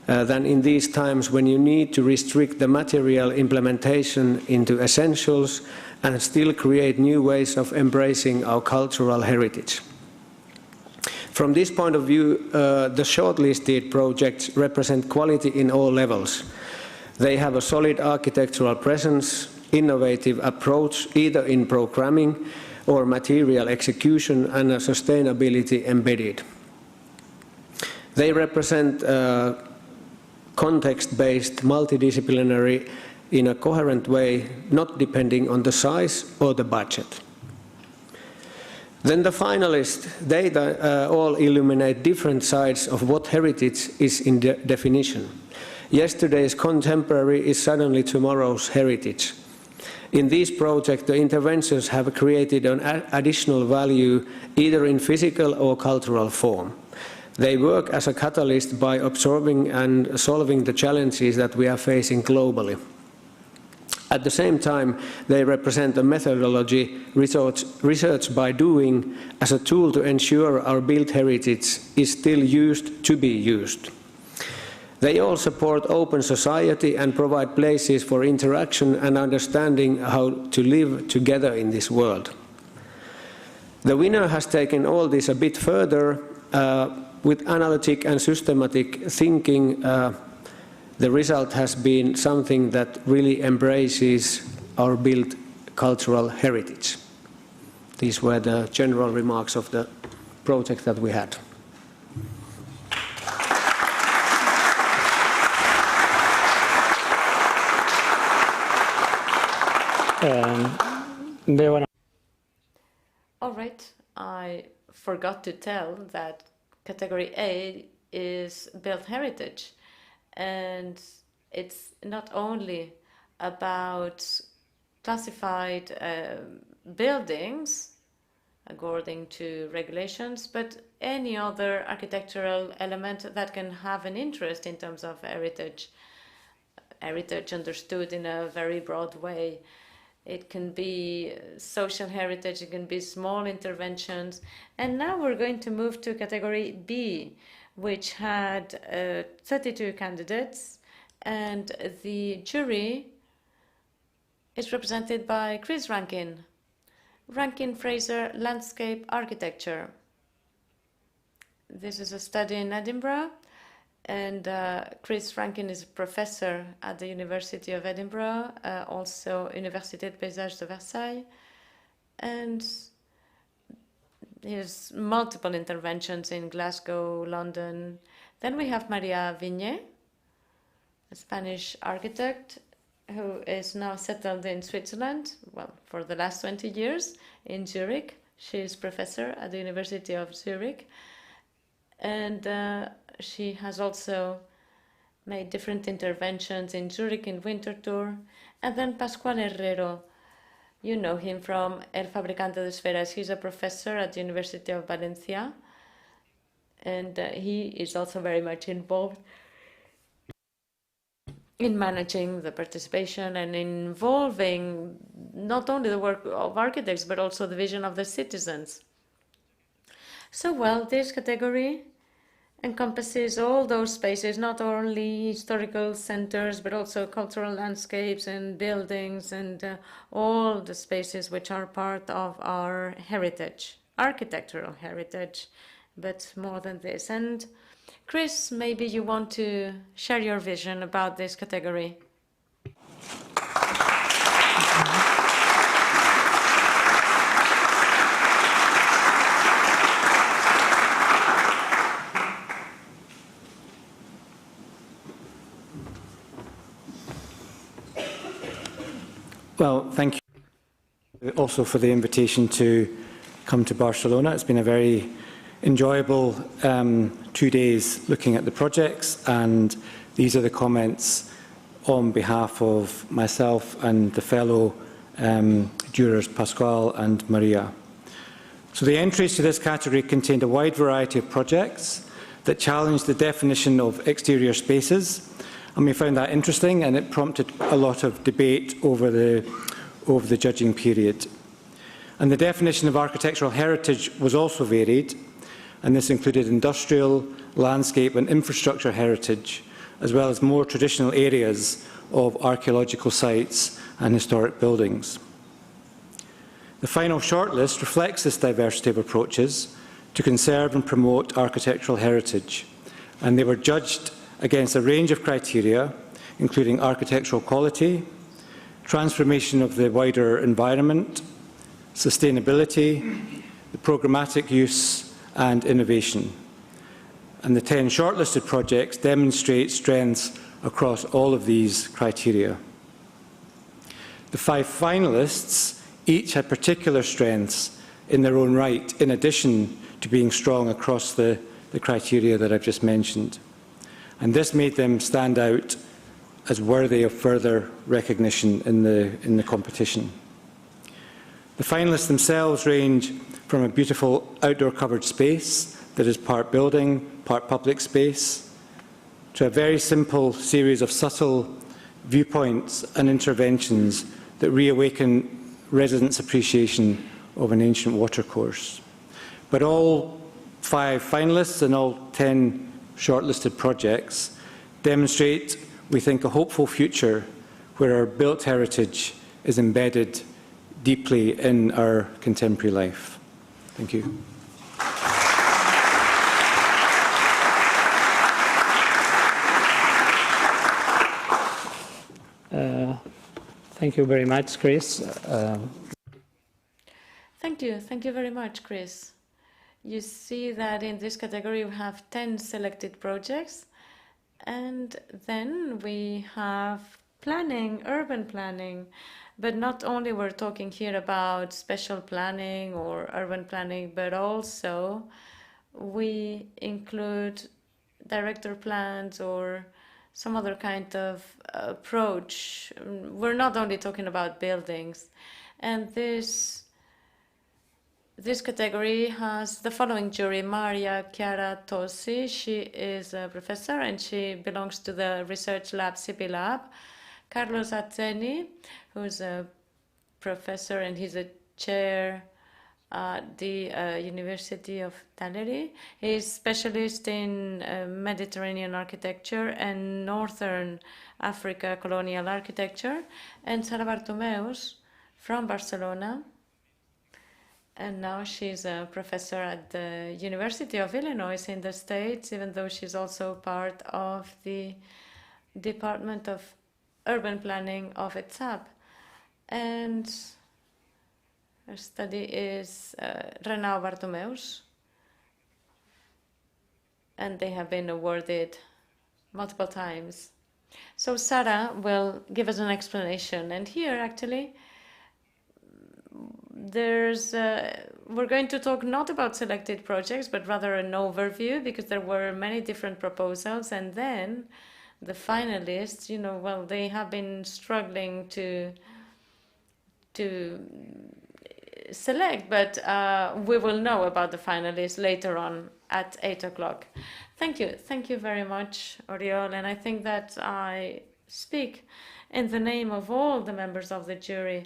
than in these times when you need to restrict the material implementation into essentials and still create new ways of embracing our cultural heritage. From this point of view, the shortlisted projects represent quality in all levels. They have a solid architectural presence, innovative approach either in programming or material execution, and a sustainability embedded. They represent context-based, multidisciplinary in a coherent way, not depending on the size or the budget. Then the finalists, they all illuminate different sides of what heritage is in definition. Yesterday's contemporary is suddenly tomorrow's heritage. In this project, the interventions have created an additional value either in physical or cultural form. They work as a catalyst by absorbing and solving the challenges that we are facing globally. At the same time, they represent a methodology, research by doing, as a tool to ensure our built heritage is still used to be used. They all support open society and provide places for interaction and understanding how to live together in this world. The winner has taken all this a bit further with analytic and systematic thinking. The result has been something that really embraces our built cultural heritage. These were the general remarks of the project that we had. All right, I forgot to tell that category A is built heritage, and it's not only about classified buildings according to regulations, but any other architectural element that can have an interest in terms of heritage. Heritage understood in a very broad way. It can be social heritage, it can be small interventions. And now we're going to move to category B, which had 32 candidates, and the jury is represented by Chris Rankin. Rankin Fraser Landscape Architecture. This is a study in Edinburgh, and Chris Rankin is a professor at the University of Edinburgh, also Université de Paysages de Versailles, and he has multiple interventions in Glasgow, London. Then we have Maria Viñé, a Spanish architect who is now settled in Switzerland, well, for the last 20 years in Zurich. She is professor at the University of Zurich, and she has also made different interventions in Zurich in winter tour. And then Pascual Herrero, you know him from El Fabricante de Esferas. He's a professor at the University of Valencia, and he is also very much involved in managing the participation and involving not only the work of architects, but also the vision of the citizens. So, well, this category encompasses all those spaces, not only historical centers, but also cultural landscapes and buildings and all the spaces which are part of our heritage, architectural heritage, but more than this. And Chris, maybe you want to share your vision about this category. Well, thank you also for the invitation to come to Barcelona. It's been a very enjoyable 2 days looking at the projects, and these are the comments on behalf of myself and the fellow jurors Pascual and Maria. So the entries to this category contained a wide variety of projects that challenged the definition of exterior spaces, and we found that interesting, and it prompted a lot of debate over the judging period. And the definition of architectural heritage was also varied, and this included industrial, landscape and infrastructure heritage, as well as more traditional areas of archaeological sites and historic buildings. The final shortlist reflects this diversity of approaches to conserve and promote architectural heritage, and they were judged against a range of criteria, including architectural quality, transformation of the wider environment, sustainability, the programmatic use, and innovation. And the 10 shortlisted projects demonstrate strengths across all of these criteria. The 5 finalists each had particular strengths in their own right, in addition to being strong across the criteria that I've just mentioned. And this made them stand out as worthy of further recognition in the competition. The finalists themselves range from a beautiful outdoor covered space that is part building, part public space, to a very simple series of subtle viewpoints and interventions that reawaken residents' appreciation of an ancient watercourse. But all 5 finalists and all 10 shortlisted projects demonstrate, we think, a hopeful future where our built heritage is embedded deeply in our contemporary life. Thank you. Thank you very much, Chris. Thank you very much, Chris. You see that in this category we have 10 selected projects, and then we have planning, urban planning. But not only we're talking here about special planning or urban planning, but also we include director plans or some other kind of approach. We're not only talking about buildings. And this category has the following jury: Maria Chiara Tosi. She is a professor and she belongs to the research lab CP Lab. Carlos Azzeni, who's a professor and he's a chair at the University of Tannery. He's specialist in Mediterranean architecture and Northern Africa colonial architecture. And Sara Bartomeus from Barcelona. And now she's a professor at the University of Illinois in the States, even though she's also part of the Department of Urban Planning of ETSAP. And her study is Renau Bartomeus. And they have been awarded multiple times. So Sara will give us an explanation. And here, actually, we're going to talk not about selected projects, but rather an overview, because there were many different proposals. And then the finalists, well, they have been struggling to select, but we will know about the finalists later on at 8 o'clock. Thank you very much, Oriol, and I think that I speak in the name of all the members of the jury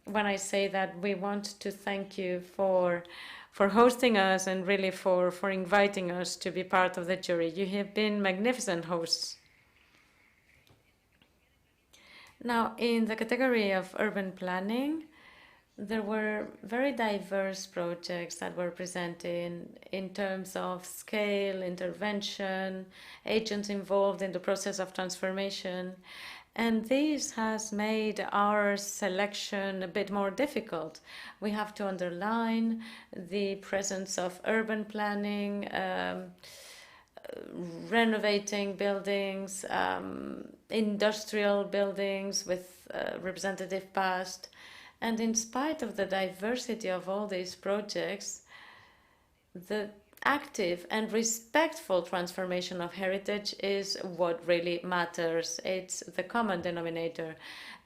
when I say that we want to thank you for hosting us and really for inviting us to be part of the jury. You have been magnificent hosts. Now, in the category of urban planning, there were very diverse projects that were presented in terms of scale, intervention, agents involved in the process of transformation. And this has made our selection a bit more difficult. We have to underline the presence of urban planning, renovating buildings, industrial buildings with representative past. And in spite of the diversity of all these projects, the active and respectful transformation of heritage is what really matters. It's the common denominator.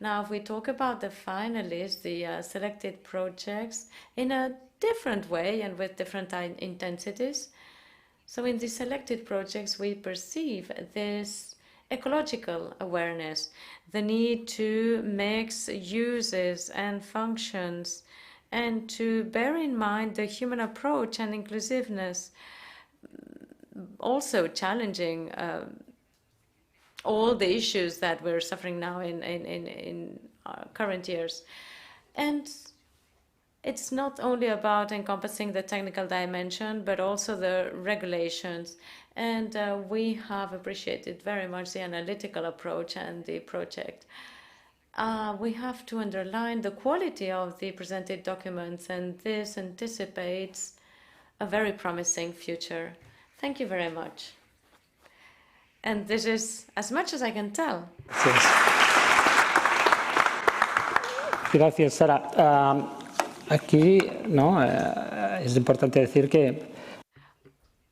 Now, if we talk about the finalists, the selected projects, in a different way and with different intensities. So in the selected projects, we perceive this ecological awareness, the need to mix uses and functions, and to bear in mind the human approach and inclusiveness, also challenging all the issues that we're suffering now in our current years. And it's not only about encompassing the technical dimension, but also the regulations. And we have appreciated very much the analytical approach and the project. We have to underline the quality of the presented documents, and this anticipates a very promising future. Thank you very much. And this is as much as I can tell. Gracias, Sara. Aquí, no, es importante decir que.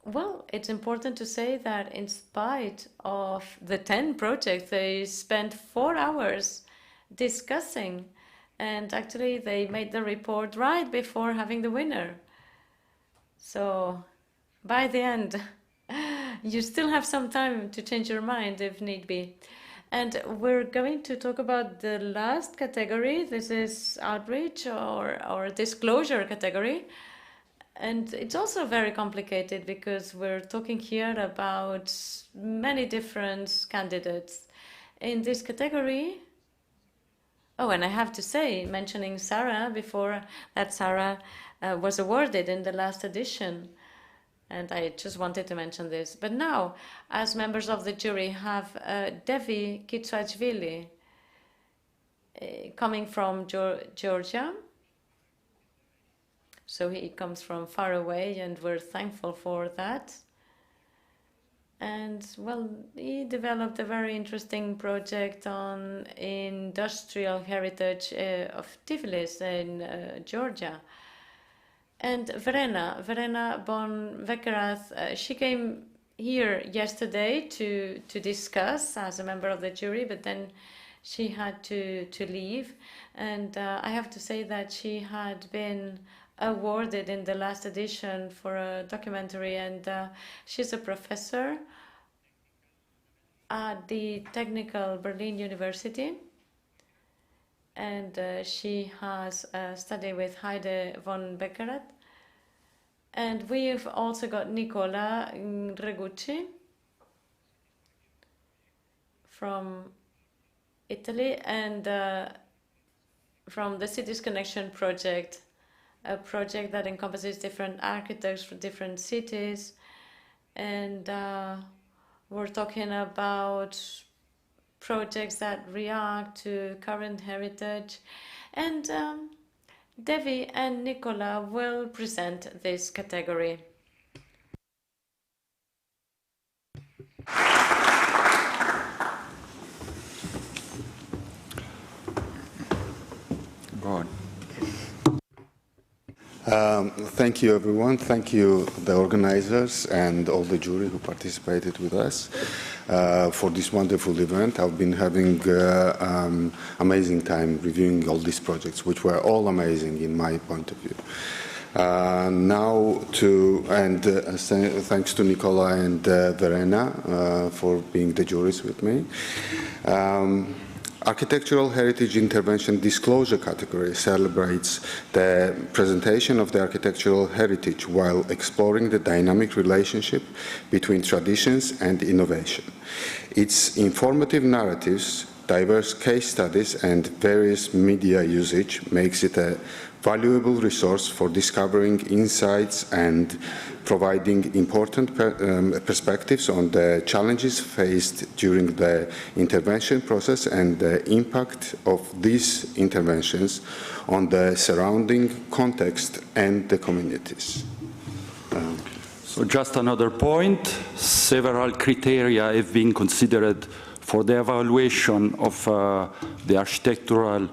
Well, it's important to say that in spite of the 10 projects, they spent 4 hours discussing, and actually they made the report right before having the winner. So by the end, you still have some time to change your mind if need be. And we're going to talk about the last category. This is outreach or disclosure category. And it's also very complicated because we're talking here about many different candidates. In this category, oh, and I have to say, mentioning Sarah before, that Sarah was awarded in the last edition. And I just wanted to mention this. But now, as members of the jury, have Devi Kitswachvili coming from Georgia. So he comes from far away, and we're thankful for that. And, well, he developed a very interesting project on industrial heritage of Tiflis in Georgia. And Verena von Weckerath, she came here yesterday to discuss as a member of the jury, but then she had to leave. And I have to say that she had been awarded in the last edition for a documentary, and she's a professor at the Technical Berlin University. And she has studied with Heide von Beckerath. And we've also got Nicola Regucci from Italy, and from the Cities Connection project, a project that encompasses different architects for different cities. And we're talking about projects that react to current heritage. And Devi and Nicola will present this category. Good. Thank you, everyone. Thank you, the organizers and all the jury who participated with us for this wonderful event. I've been having amazing time reviewing all these projects, which were all amazing in my point of view. Thanks to Nicola and Verena for being the juries with me. Architectural Heritage Intervention Disclosure category celebrates the presentation of the architectural heritage while exploring the dynamic relationship between traditions and innovation. Its informative narratives, diverse case studies, and various media usage makes it a valuable resource for discovering insights and providing important perspectives on the challenges faced during the intervention process and the impact of these interventions on the surrounding context and the communities. So just another point, several criteria have been considered for the evaluation of the architectural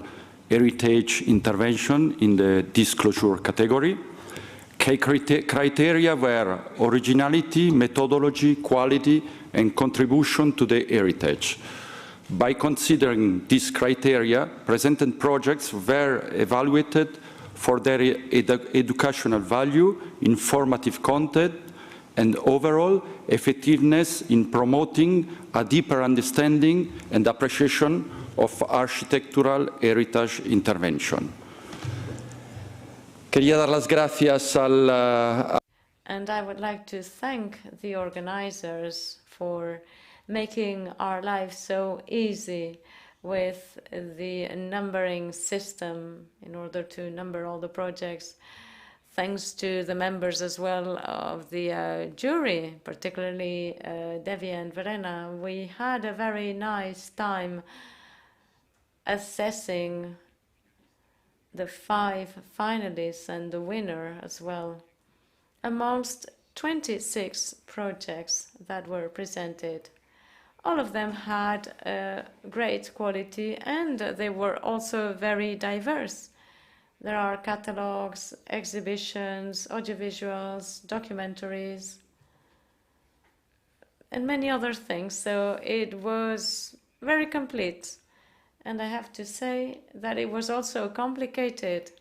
heritage intervention in the disclosure category. Key criteria were originality, methodology, quality, and contribution to the heritage. By considering these criteria, presented projects were evaluated for their educational value, informative content, and overall effectiveness in promoting a deeper understanding and appreciation of architectural heritage intervention. Quería dar las gracias And I would like to thank the organizers for making our life so easy with the numbering system in order to number all the projects. Thanks to the members as well of the jury, particularly Devi and Verena. We had a very nice time assessing the 5 finalists and the winner as well. Amongst 26 projects that were presented, all of them had great quality and they were also very diverse. There are catalogs, exhibitions, audiovisuals, documentaries, and many other things. So it was very complete. And I have to say that it was also complicated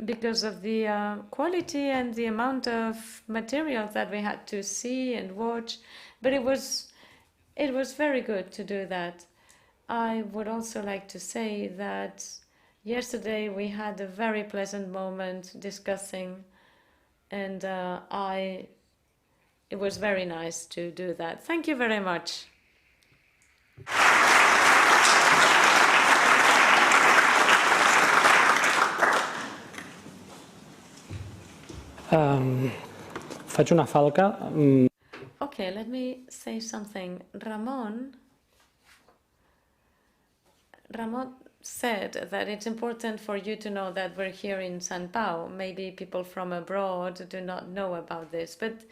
because of the quality and the amount of material that we had to see and watch. But it was very good to do that. I would also like to say that yesterday we had a very pleasant moment discussing, and it was very nice to do that. Thank you very much. Faig una falca. Okay, let me say something. Ramon said that it's important for you to know that we're here in Sant Pau. Maybe people from abroad do not know about this, but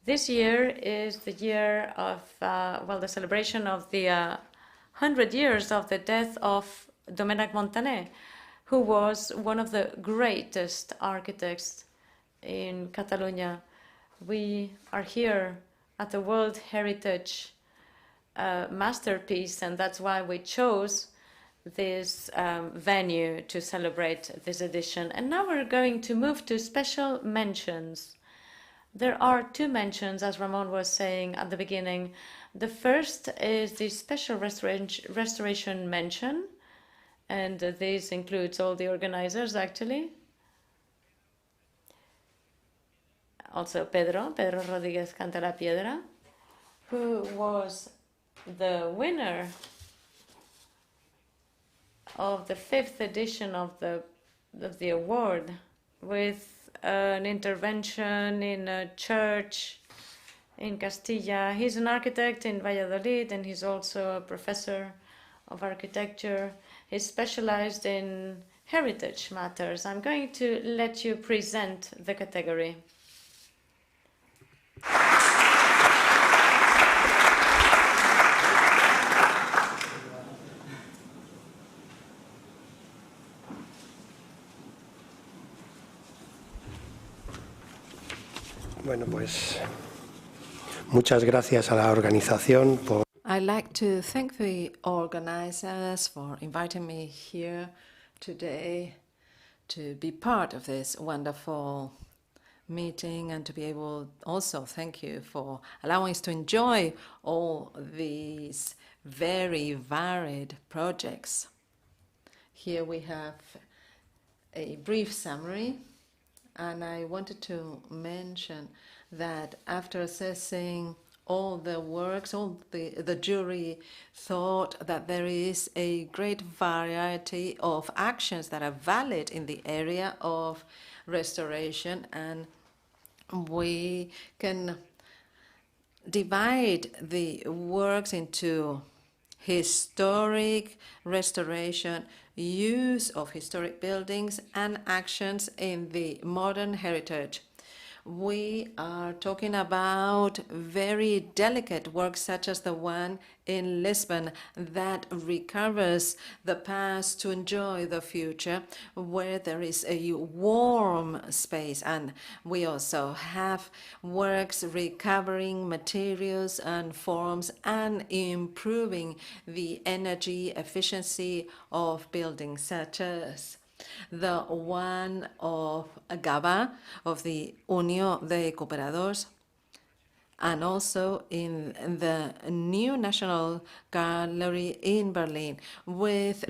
this year is the year of, the celebration of the 100 years of the death of Domènec Montaner, who was one of the greatest architects in Catalonia. We are here at the World Heritage Masterpiece, and that's why we chose this venue to celebrate this edition. And now we're going to move to special mentions. There are 2 mentions, as Ramon was saying at the beginning. The first is the special restoration mention, and this includes all the organizers, actually. Also Pedro Rodríguez Canta la Piedra, who was the winner of the 5th edition of the award with an intervention in a church in Castilla. He's an architect in Valladolid, and he's also a professor of architecture. He's specialized in heritage matters. I'm going to let you present the category. Bueno, pues muchas gracias a la organización por. I'd like to thank the organizers for inviting me here today to be part of this wonderful meeting and to be able also thank you for allowing us to enjoy all these very varied projects. Here we have a brief summary, and I wanted to mention that after assessing all the works, the jury thought that there is a great variety of actions that are valid in the area of restoration, and we can divide the works into historic restoration, use of historic buildings, and actions in the modern heritage. We are talking about very delicate works such as the one in Lisbon that recovers the past to enjoy the future, where there is a warm space. And we also have works recovering materials and forms and improving the energy efficiency of buildings, such as the one of GABA, of the Unión de Cooperadors, and also in the new National Gallery in Berlin, with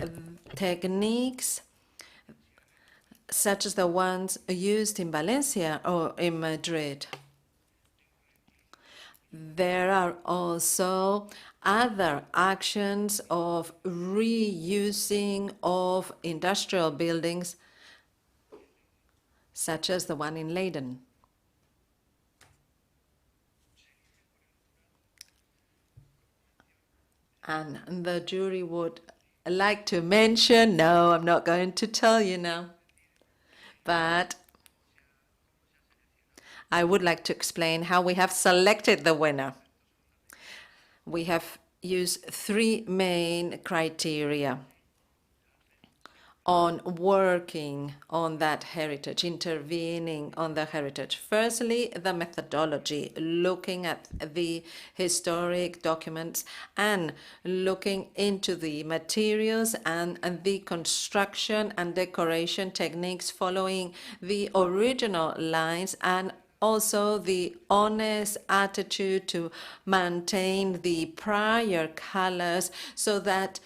techniques such as the ones used in Valencia or in Madrid. There are also other actions of reusing of industrial buildings, such as the one in Leiden. And the jury would like to mention, no, I'm not going to tell you now, but I would like to explain how we have selected the winner. We have used three main criteria on working on that heritage, intervening on the heritage. Firstly, the methodology, looking at the historic documents and looking into the materials and the construction and decoration techniques following the original lines, and also the honest attitude to maintain the prior colors, so that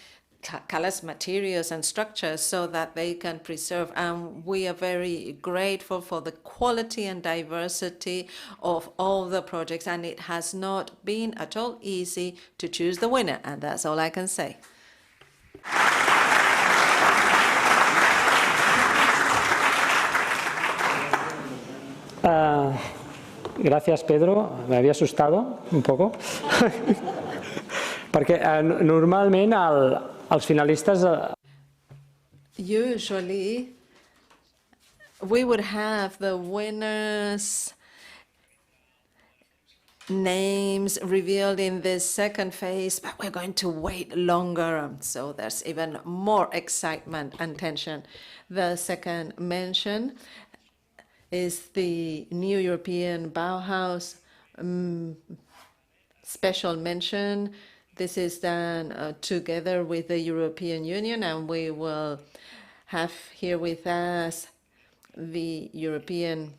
colors, materials, and structures, so that they can preserve. And we are very grateful for the quality and diversity of all the projects, and it has not been at all easy to choose the winner, and that's all I can say. Gracias, Pedro. Me había asustado un poco. Perquè normalment els finalistes... Usually, we would have the winners' names revealed in this second phase, but we're going to wait longer, so there's even more excitement and tension. The second mention is the new European Bauhaus special mention. This is done together with the European Union, and we will have here with us the European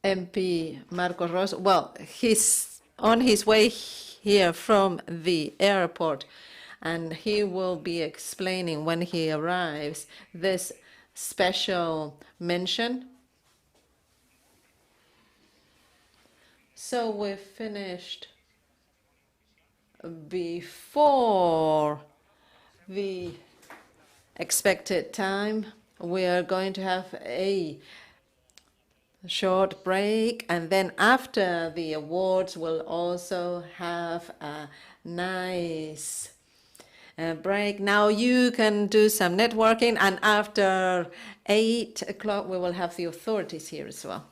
MP Marcos Ros. Well, he's on his way here from the airport, and he will be explaining when he arrives this special mention. So we've finished before the expected time. We are going to have a short break, and then after the awards we'll also have a nice break. Now you can do some networking, and after 8 o'clock we will have the authorities here as well.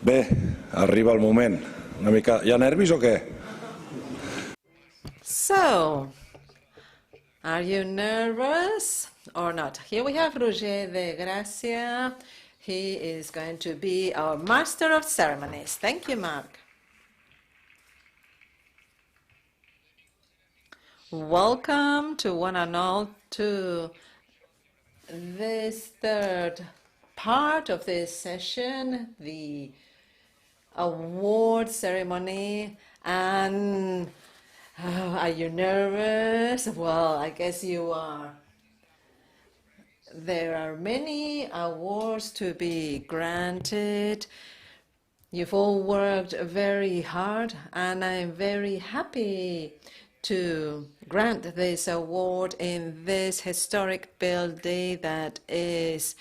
Bé, arriba el moment. Una mica... Hi ha nervis o què? So, are you nervous or not? Here we have Roger de Gràcia. He is going to be our master of ceremonies. Thank you, Mark. Welcome to one and all to this third part of this session, the award ceremony. And are you nervous? Well, I guess you are. There are many awards to be granted. You've all worked very hard, and I'm very happy to grant this award in this historic building that is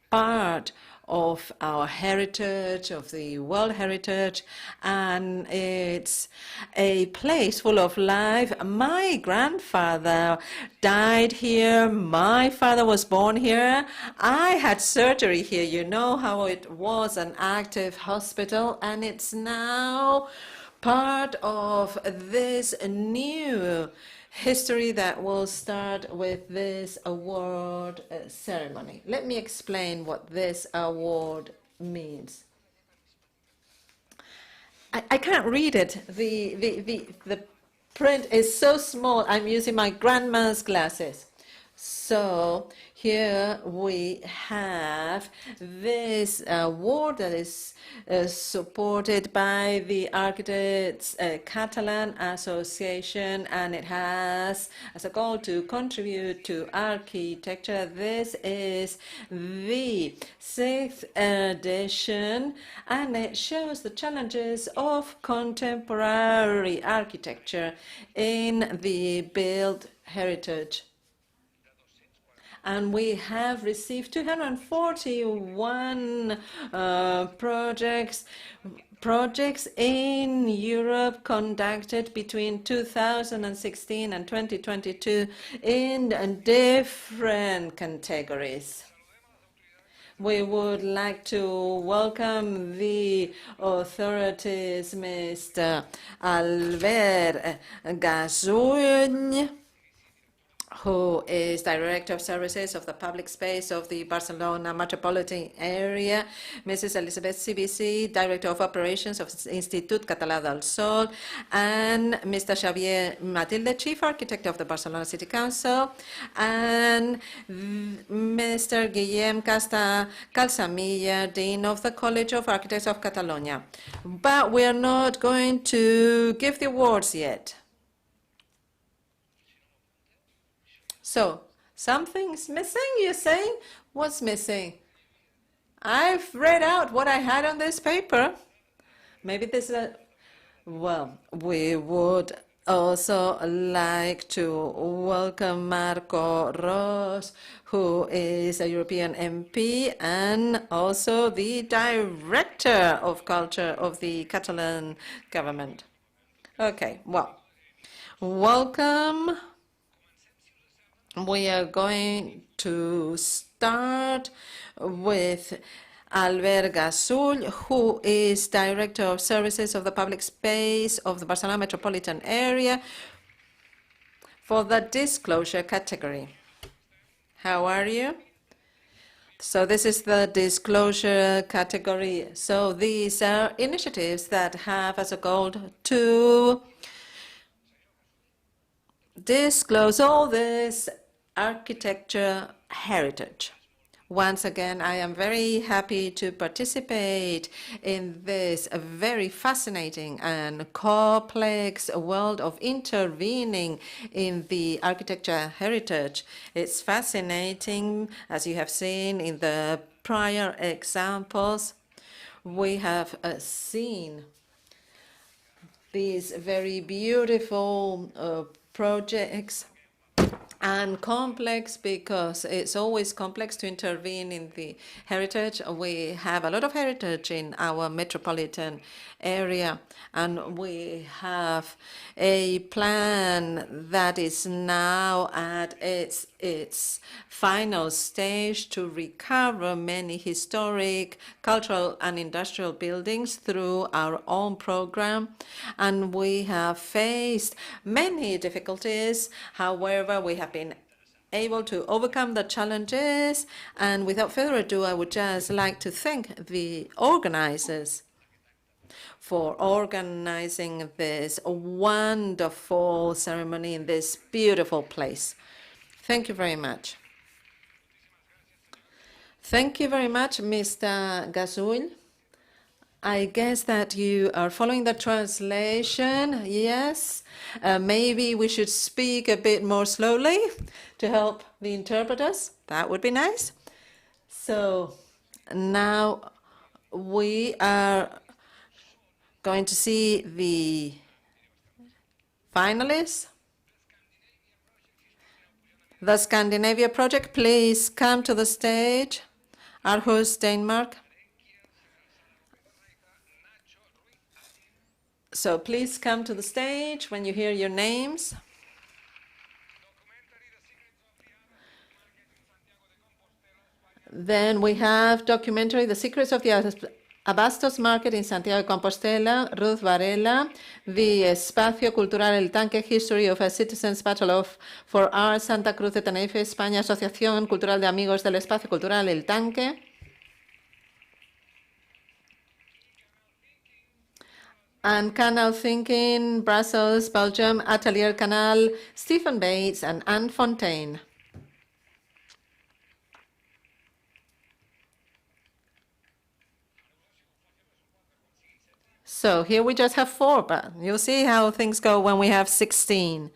part of our heritage, of the World Heritage, and it's a place full of life. My grandfather died here. My father was born here. I had surgery here. You know how it was an active hospital, and it's now part of this new history that will start with this award ceremony. Let me explain what this award means. I can't read it. The print is so small. I'm using my grandma's glasses. So here we have this award that is supported by the Architects Catalan Association, and it has as a goal to contribute to architecture. This is the 6th edition, and it shows the challenges of contemporary architecture in the built heritage. And we have received 241 projects in Europe conducted between 2016 and 2022 in different categories. We would like to welcome the authorities, Mr. Albert Gasull, who is Director of Services of the Public Space of the Barcelona Metropolitan Area, Mrs. Elizabeth CBC, Director of Operations of Institut Català del Sol, and Mr. Xavier Matilde, Chief Architect of the Barcelona City Council, and Mr. Guillem Casta Calsamilla, Dean of the College of Architects of Catalonia. But we are not going to give the awards yet. So, something's missing, you're saying? What's missing? I've read out what I had on this paper. Maybe this is a... Well, we would also like to welcome Marco Ros, who is a European MP and also the Director of Culture of the Catalan government. Okay, well, welcome. We are going to start with Albert Gasull, who is Director of Services of the Public Space of the Barcelona Metropolitan Area for the disclosure category. How are you? So this is the disclosure category. So these are initiatives that have as a goal to disclose all this architecture heritage. Once again, I am very happy to participate in this very fascinating and complex world of intervening in the architecture heritage. It's fascinating, as you have seen in the prior examples. We have seen these very beautiful projects and complex because it's always complex to intervene in the heritage. We have a lot of heritage in our metropolitan area, and we have a plan that is now at its final stage to recover many historic, cultural, and industrial buildings through our own program. And we have faced many difficulties. However, we have been able to overcome the challenges. And without further ado, I would just like to thank the organizers for organizing this wonderful ceremony in this beautiful place. Thank you very much. Thank you very much, Mr. Gazul. I guess that you are following the translation, yes? Maybe we should speak a bit more slowly to help the interpreters. That would be nice. So now we are going to see the finalists. The Scandinavia project, please come to the stage. Aarhus, Denmark. So please come to the stage when you hear your names. Then we have documentary, The Secrets of the Abastos Market in Santiago de Compostela, Ruth Varela, the Espacio Cultural El Tanque, History of a Citizen's Battle for Art, Santa Cruz de Tenerife, España, Asociación Cultural de Amigos del Espacio Cultural El Tanque. And Canal Thinking, Brussels, Belgium, Atelier Canal, Stephen Bates and Anne Fontaine. So here we just have 4, but you'll see how things go when we have 16.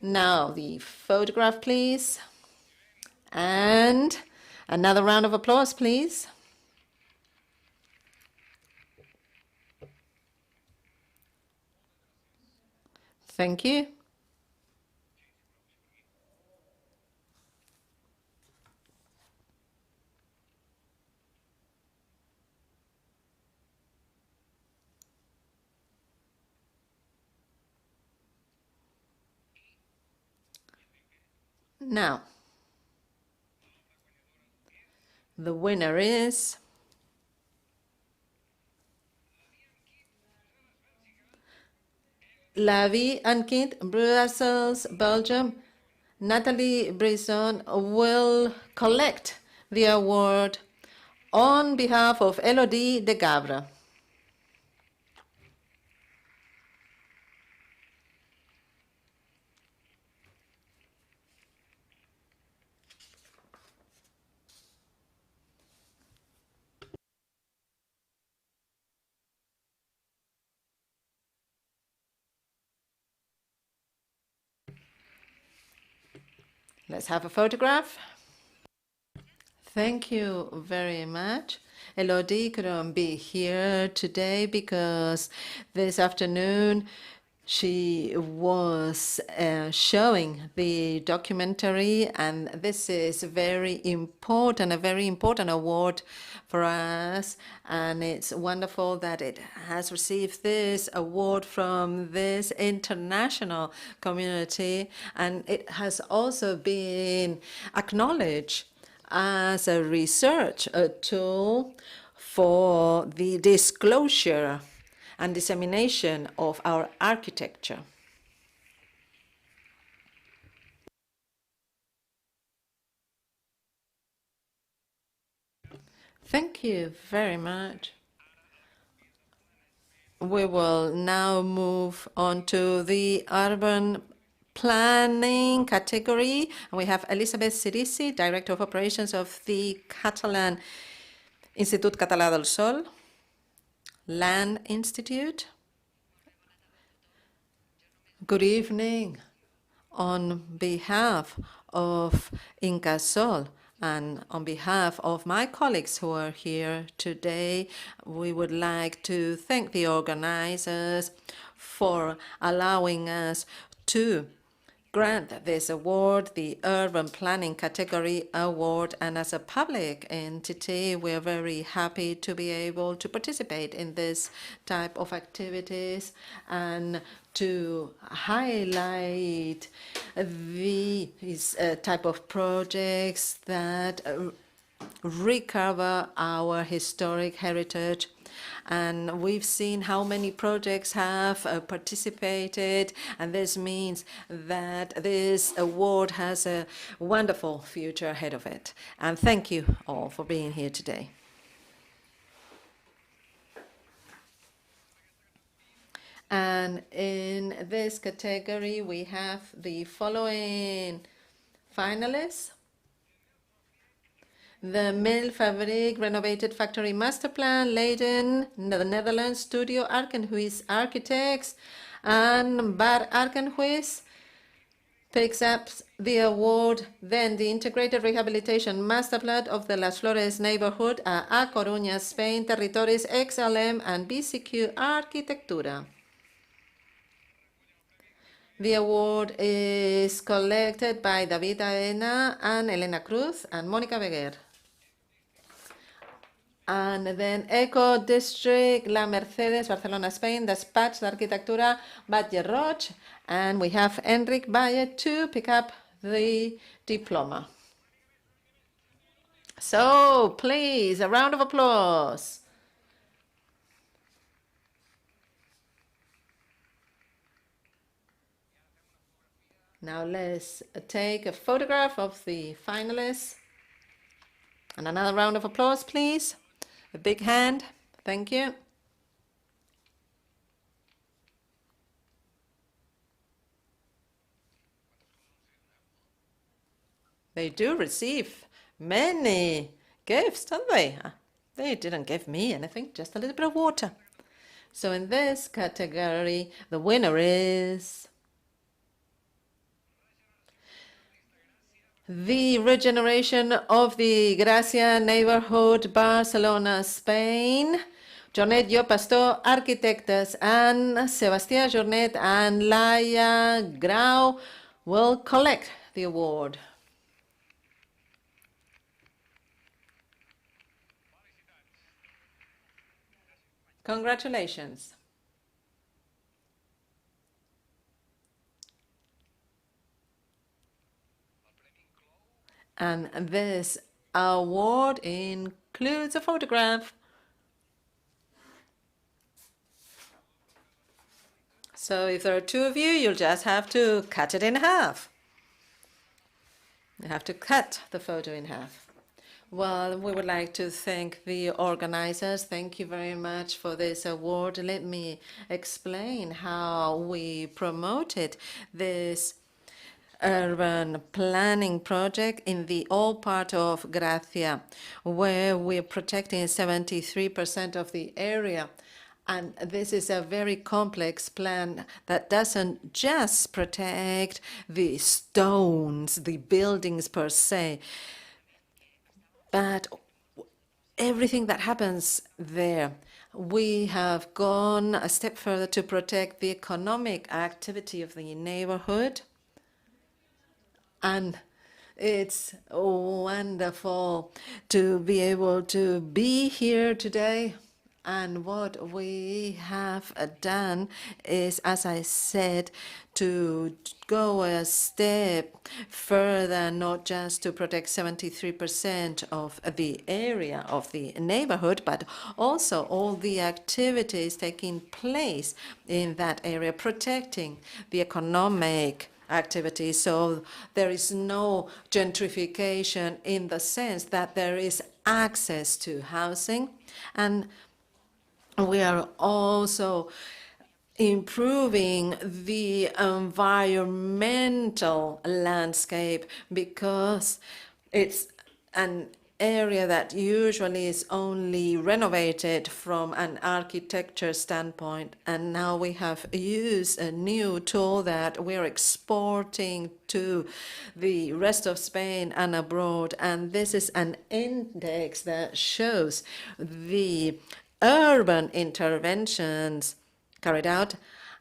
Now the photograph, please. And another round of applause, please. Thank you. Now, the winner is La Vie and Kit, Brussels, Belgium. Nathalie Brisson will collect the award on behalf of Elodie de Gavre. Let's have a photograph. Thank you very much. Elodie couldn't be here today because this afternoon she was showing the documentary, and this is a very important award for us, and it's wonderful that it has received this award from this international community, and it has also been acknowledged as a research tool for the disclosure and dissemination of our architecture. Thank you very much. We will now move on to the urban planning category. And we have Elisabeth Cirici, Director of Operations of the Catalan Institut Català del Sol, Land Institute. Good evening. On behalf of Incasol and on behalf of my colleagues who are here today, we would like to thank the organizers for allowing us to grant this award, the Urban Planning Category Award, and as a public entity, we're very happy to be able to participate in this type of activities and to highlight these type of projects that recover our historic heritage. And we've seen how many projects have participated, and this means that this award has a wonderful future ahead of it. And thank you all for being here today. And in this category, we have the following finalists. The Milfabriek Renovated Factory Master Plan, Leiden, the Netherlands, Studio Arkenhuis Architects, and Bar Arkenhuis picks up the award. Then the Integrated Rehabilitation Master Plan of the Las Flores neighborhood, A Coruña, Spain, Territories XLM and BCQ Arquitectura. The award is collected by David Aena and Elena Cruz and Mónica Beguer. And then Eco District, La Mercedes, Barcelona, Spain, Despatch de Arquitectura, Batlle Roig, and we have Enric Valle to pick up the diploma. So please, a round of applause. Now let's take a photograph of the finalists. And another round of applause, please. A big hand. Thank you. They do receive many gifts, don't they? They didn't give me anything, just a little bit of water. So in this category, the winner is the regeneration of the Gràcia neighborhood, Barcelona, Spain. Jornet Jo Pastor, Arquitectes, and Sebastià Jornet and Laia Grau will collect the award. Congratulations. And this award includes a photograph. So if there are two of you, you'll just have to cut it in half. You have to cut the photo in half. Well, we would like to thank the organizers. Thank you very much for this award. Let me explain how we promoted this urban planning project in the old part of Gràcia, where we're protecting 73% of the area. And this is a very complex plan that doesn't just protect the stones, the buildings per se, but everything that happens there. We have gone a step further to protect the economic activity of the neighborhood. And it's wonderful to be able to be here today. And what we have done is, as I said, to go a step further, not just to protect 73% of the area of the neighborhood, but also all the activities taking place in that area, protecting the economic activities. So there is no gentrification in the sense that there is access to housing. And we are also improving the environmental landscape, because it's an area that usually is only renovated from an architecture standpoint. And now we have used a new tool that we're exporting to the rest of Spain and abroad. And this is an index that shows the urban interventions carried out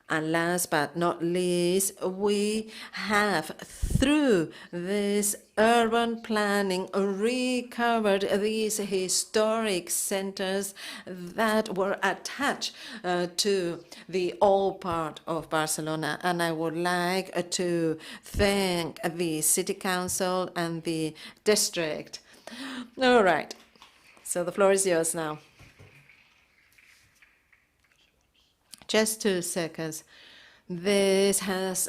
And last but not least, we have, through this urban planning, recovered these historic centers that were attached to the old part of Barcelona. And I would like to thank the City Council and the district. All right, so the floor is yours now. Just 2 seconds. This has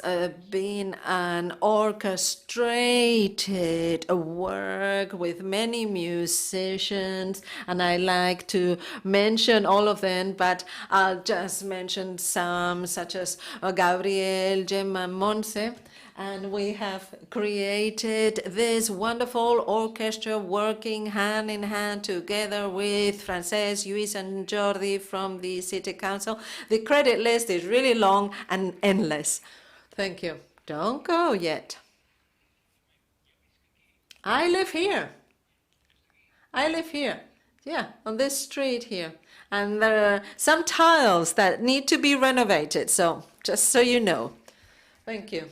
been an orchestrated work with many musicians, and I like to mention all of them, but I'll just mention some, such as Gabriel, Gemma, Monse. And we have created this wonderful orchestra working hand in hand together with Frances, Luis, and Jordi from the City Council. The credit list is really long and endless. Thank you. Don't go yet. I live here. I live here. Yeah, on this street here. And there are some tiles that need to be renovated. So just so you know. Thank you.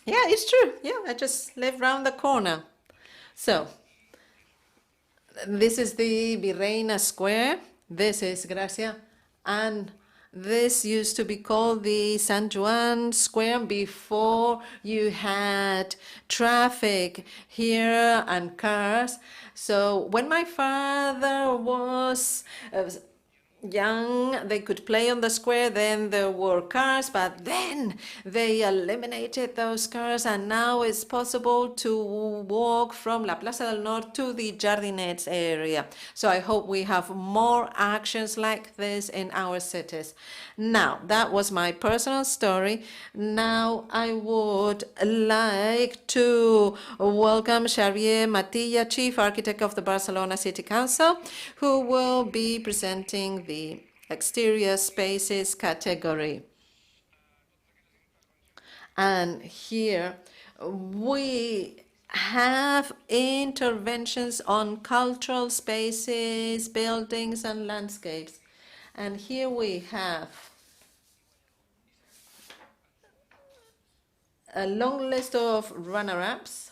Yeah, it's true. Yeah, I just live round the corner. So, this is the Virreina Square. This is Gràcia. And this used to be called the San Juan Square before you had traffic here and cars. So, when my father was young, they could play on the square, then there were cars, but then they eliminated those cars, and now it's possible to walk from La Plaza del Norte to the Jardinets area. So I hope we have more actions like this in our cities. Now, that was my personal story. Now I would like to welcome Xavier Matilla, Chief Architect of the Barcelona City Council, who will be presenting the exterior spaces category. And here we have interventions on cultural spaces, buildings, and landscapes. And here we have a long list of runner-ups.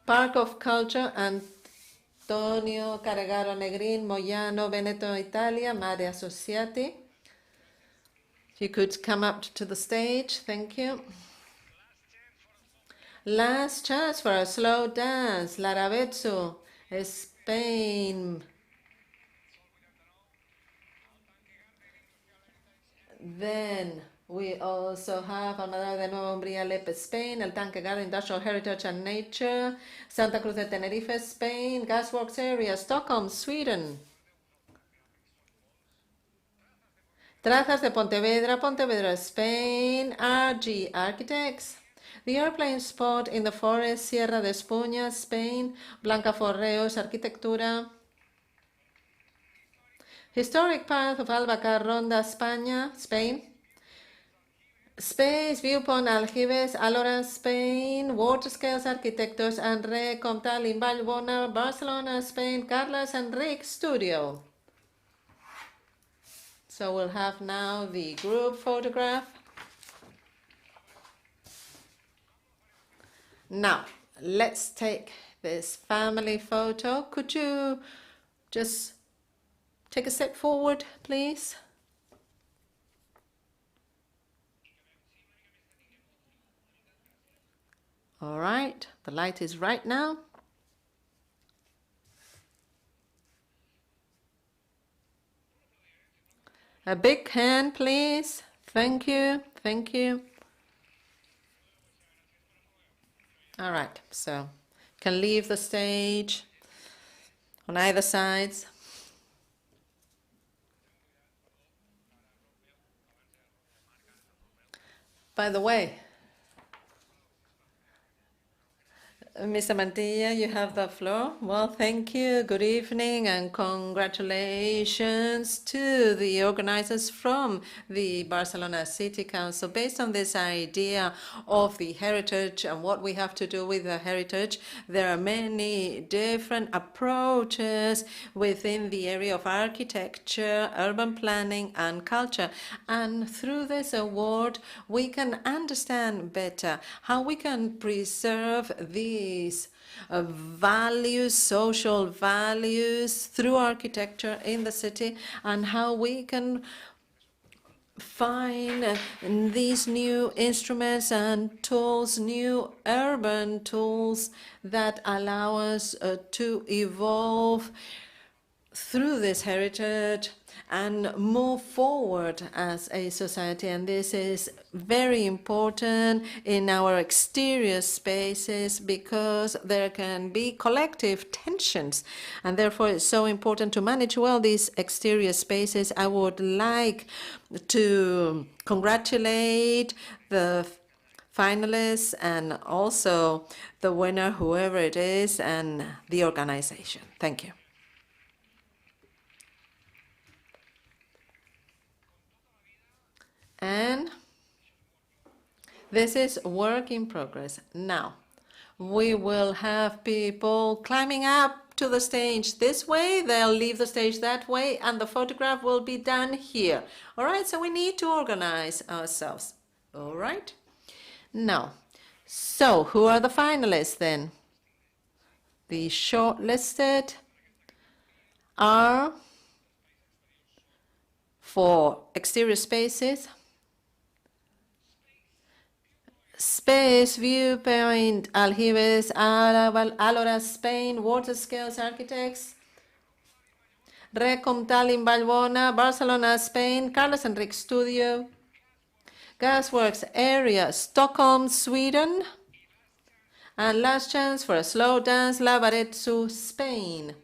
Park of Culture, Antonio Carregaro Negrin, Moyano, Veneto, Italia, Mare Associati. If you could come up to the stage, thank you. Last chance for a slow dance, Laravezzo, Spain. Then we also have Almadar de Nueva Umbría, Lepe, Spain, El Tanque Garden, Industrial Heritage and Nature, Santa Cruz de Tenerife, Spain, Gasworks Area, Stockholm, Sweden. Trazas de Pontevedra, Pontevedra, Spain, RG Architects. The Airplane Spot in the Forest, Sierra de Espuña, Spain, Blanca Forreos, Arquitectura. Historic Path of Albacar, Ronda, Spain. Space Viewpoint Aljibes, Alora, Spain, Waterscales Arquitectos, André Comtal in Vallbona, Barcelona, Spain, Carlos Enrique Studio. So we'll have now the group photograph. Now, let's take this family photo. Could you just take a step forward, please? All right, the light is right now. A big hand, please. Thank you, thank you. All right, so you can leave the stage on either sides. By the way, Mr. Mantilla, you have the floor. Well, thank you. Good evening and congratulations to the organizers from the Barcelona City Council. Based on this idea of the heritage and what we have to do with the heritage, there are many different approaches within the area of architecture, urban planning, and culture. And through this award, we can understand better how we can preserve these values, social values, through architecture in the city, and how we can find these new instruments and tools, new urban tools that allow us to evolve through this heritage and move forward as a society. And this is very important in our exterior spaces because there can be collective tensions, and therefore it's so important to manage well these exterior spaces. I would like to congratulate the finalists and also the winner, whoever it is, and the organization. Thank you. And this is work in progress. Now, we will have people climbing up to the stage this way, they'll leave the stage that way, and the photograph will be done here. All right, so we need to organize ourselves. All right? Now, so who are the finalists then? The shortlisted are for exterior spaces, Space, Viewpoint, Aljibes, Alora, Spain, Water Scales Architects, Recomtal in Valbona, Barcelona, Spain, Carlos Enrique Studio, Gasworks Area, Stockholm, Sweden, and Last Chance for a Slow Dance, Lavaretsu, Spain,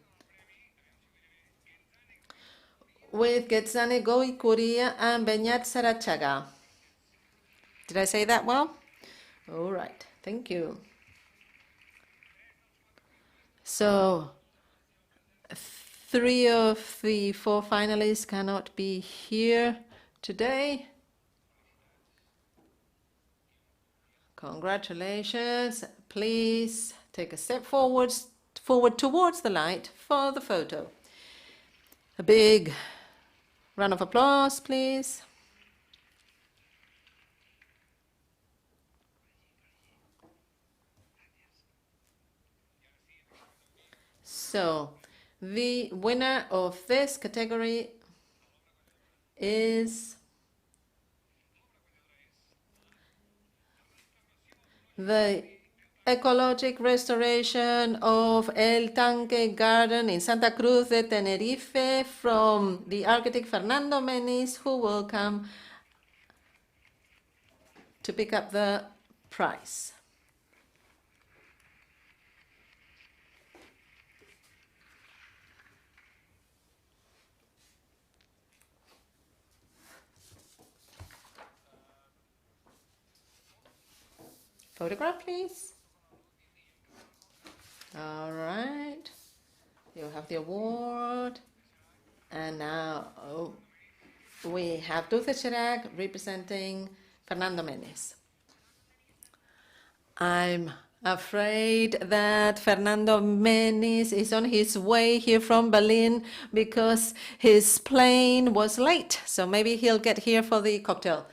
with Getsane Goikuria and Beñat Sarachaga. Did I say that well? All right, thank you. So 3 of the 4 finalists cannot be here today. Congratulations. Please take a step forward towards the light for the photo. A big round of applause, please. So, the winner of this category is the ecologic restoration of El Tanque Garden in Santa Cruz de Tenerife from the architect Fernando Menis, who will come to pick up the prize. Photograph, please. All right. You have the award. And now we have Dulce Chirac representing Fernando Menis. I'm afraid that Fernando Menis is on his way here from Berlin because his plane was late. So maybe he'll get here for the cocktail.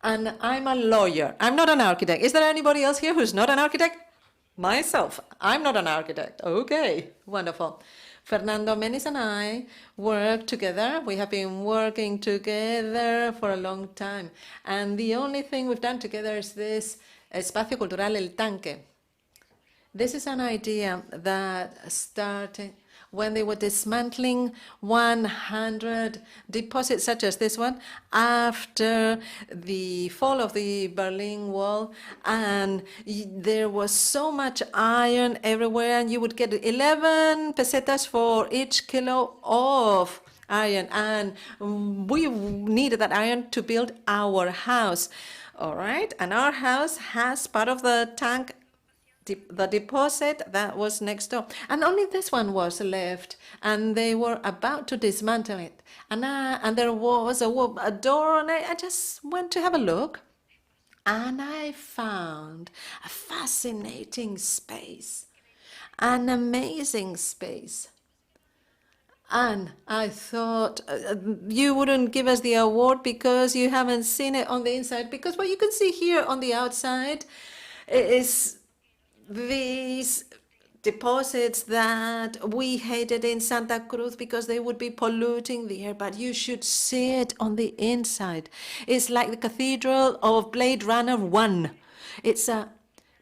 And I'm a lawyer. I'm not an architect. Is there anybody else here who's not an architect? Myself. I'm not an architect. Okay, wonderful. Fernando Menis and I work together. We have been working together for a long time. And the only thing we've done together is this Espacio Cultural El Tanque. This is an idea that started when they were dismantling 100 deposits such as this one after the fall of the Berlin Wall, and there was so much iron everywhere, and you would get 11 pesetas for each kilo of iron, and we needed that iron to build our house. All right, and our house has part of the tank the deposit that was next door. And only this one was left, and they were about to dismantle it. And there was a door, and I just went to have a look. And I found a fascinating space, an amazing space. And I thought, you wouldn't give us the award because you haven't seen it on the inside, because what you can see here on the outside is these deposits that we hated in Santa Cruz because they would be polluting the air, but you should see it on the inside. It's like the Cathedral of Blade Runner 1. It's a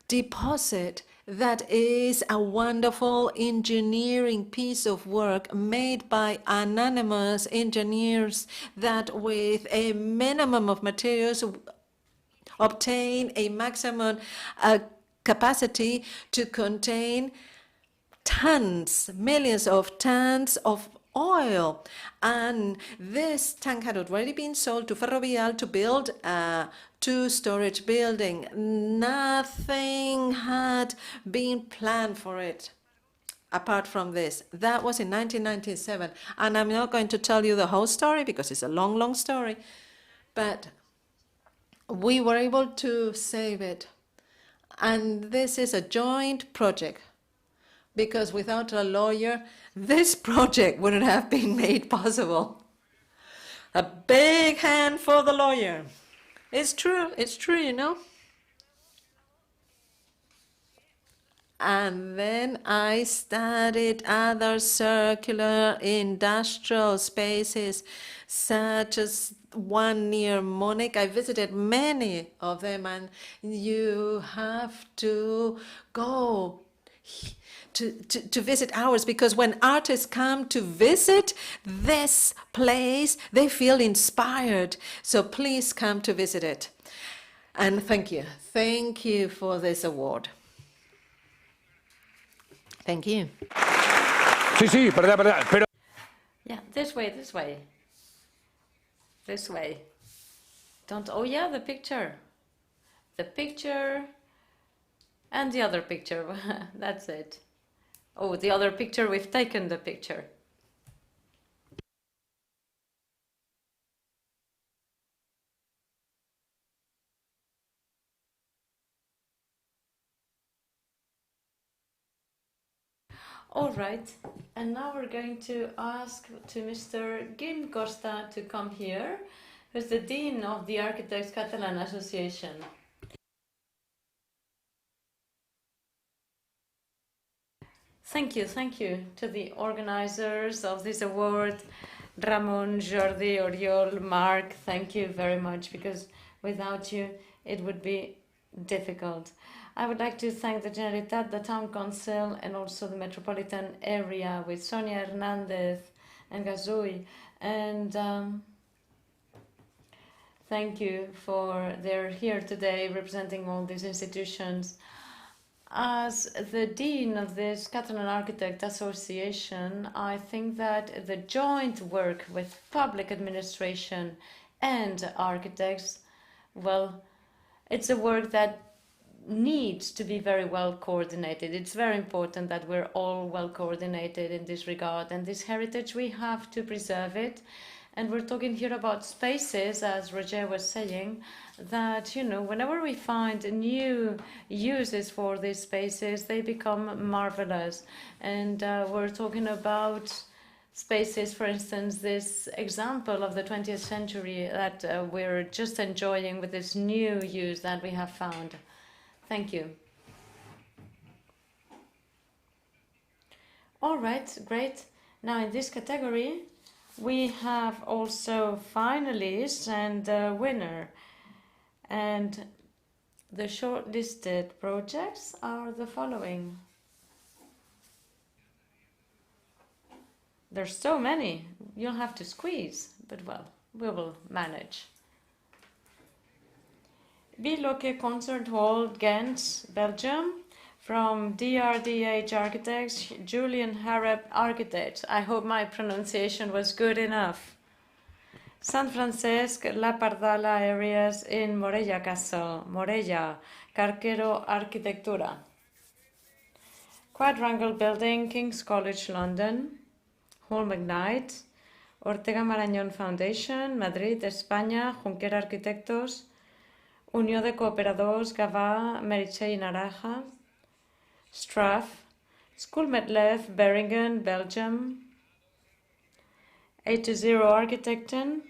deposit that is a wonderful engineering piece of work made by anonymous engineers that with a minimum of materials obtain a maximum capacity to contain tons, millions of tons of oil. And this tank had already been sold to Ferrovial to build a two-storage building. Nothing had been planned for it apart from this. That was in 1997. And I'm not going to tell you the whole story because it's a long, long story. But we were able to save it. And this is a joint project, because without a lawyer, this project wouldn't have been made possible. A big hand for the lawyer. It's true, you know. And then I studied other circular industrial spaces, such as one near Munich. I visited many of them, and you have to go to visit ours, because when artists come to visit this place, they feel inspired. So please come to visit it. And thank you. Thank you for this award. Thank you. Sí, pero... Yeah, this way. This way. Don't, oh yeah, the picture. The picture and the other picture. That's it. Oh, the other picture, we've taken the picture. All right, and now we're going to ask to Mr. Guim Costa to come here, who's the Dean of the Architects Catalan Association. Thank you to the organizers of this award, Ramon, Jordi, Oriol, Marc. Thank you very much, because without you it would be difficult. I would like to thank the Generalitat, the Town Council, and also the metropolitan area with Sonia Hernandez and Gazui. And thank you for they're here today representing all these institutions. As the Dean of this Catalan Architect Association, I think that the joint work with public administration and architects, well, it's a work that needs to be very well coordinated. It's very important that we're all well coordinated in this regard, and this heritage, we have to preserve it. And we're talking here about spaces, as Roger was saying, that, you know, whenever we find new uses for these spaces, they become marvelous. And we're talking about spaces, for instance, this example of the 20th century that we're just enjoying with this new use that we have found. Thank you. All right, great. Now in this category, we have also finalists and a winner. And the shortlisted projects are the following. There's so many, you'll have to squeeze, but well, we will manage. Biloke Concert Hall, Ghent, Belgium, from DRDH Architects, Julian Harrop Architects. I hope my pronunciation was good enough. San Francesc, La Pardala areas in Morella Castle, Morella, Carquero Arquitectura. Quadrangle Building, King's College London, Hall McKnight, Ortega Marañón Foundation, Madrid, España, Junquera Arquitectos, Unió de Cooperadors, Gavà, Meritxell i Naraja, Straff, School Metlev, Beringen, Belgium, A2 Architecten,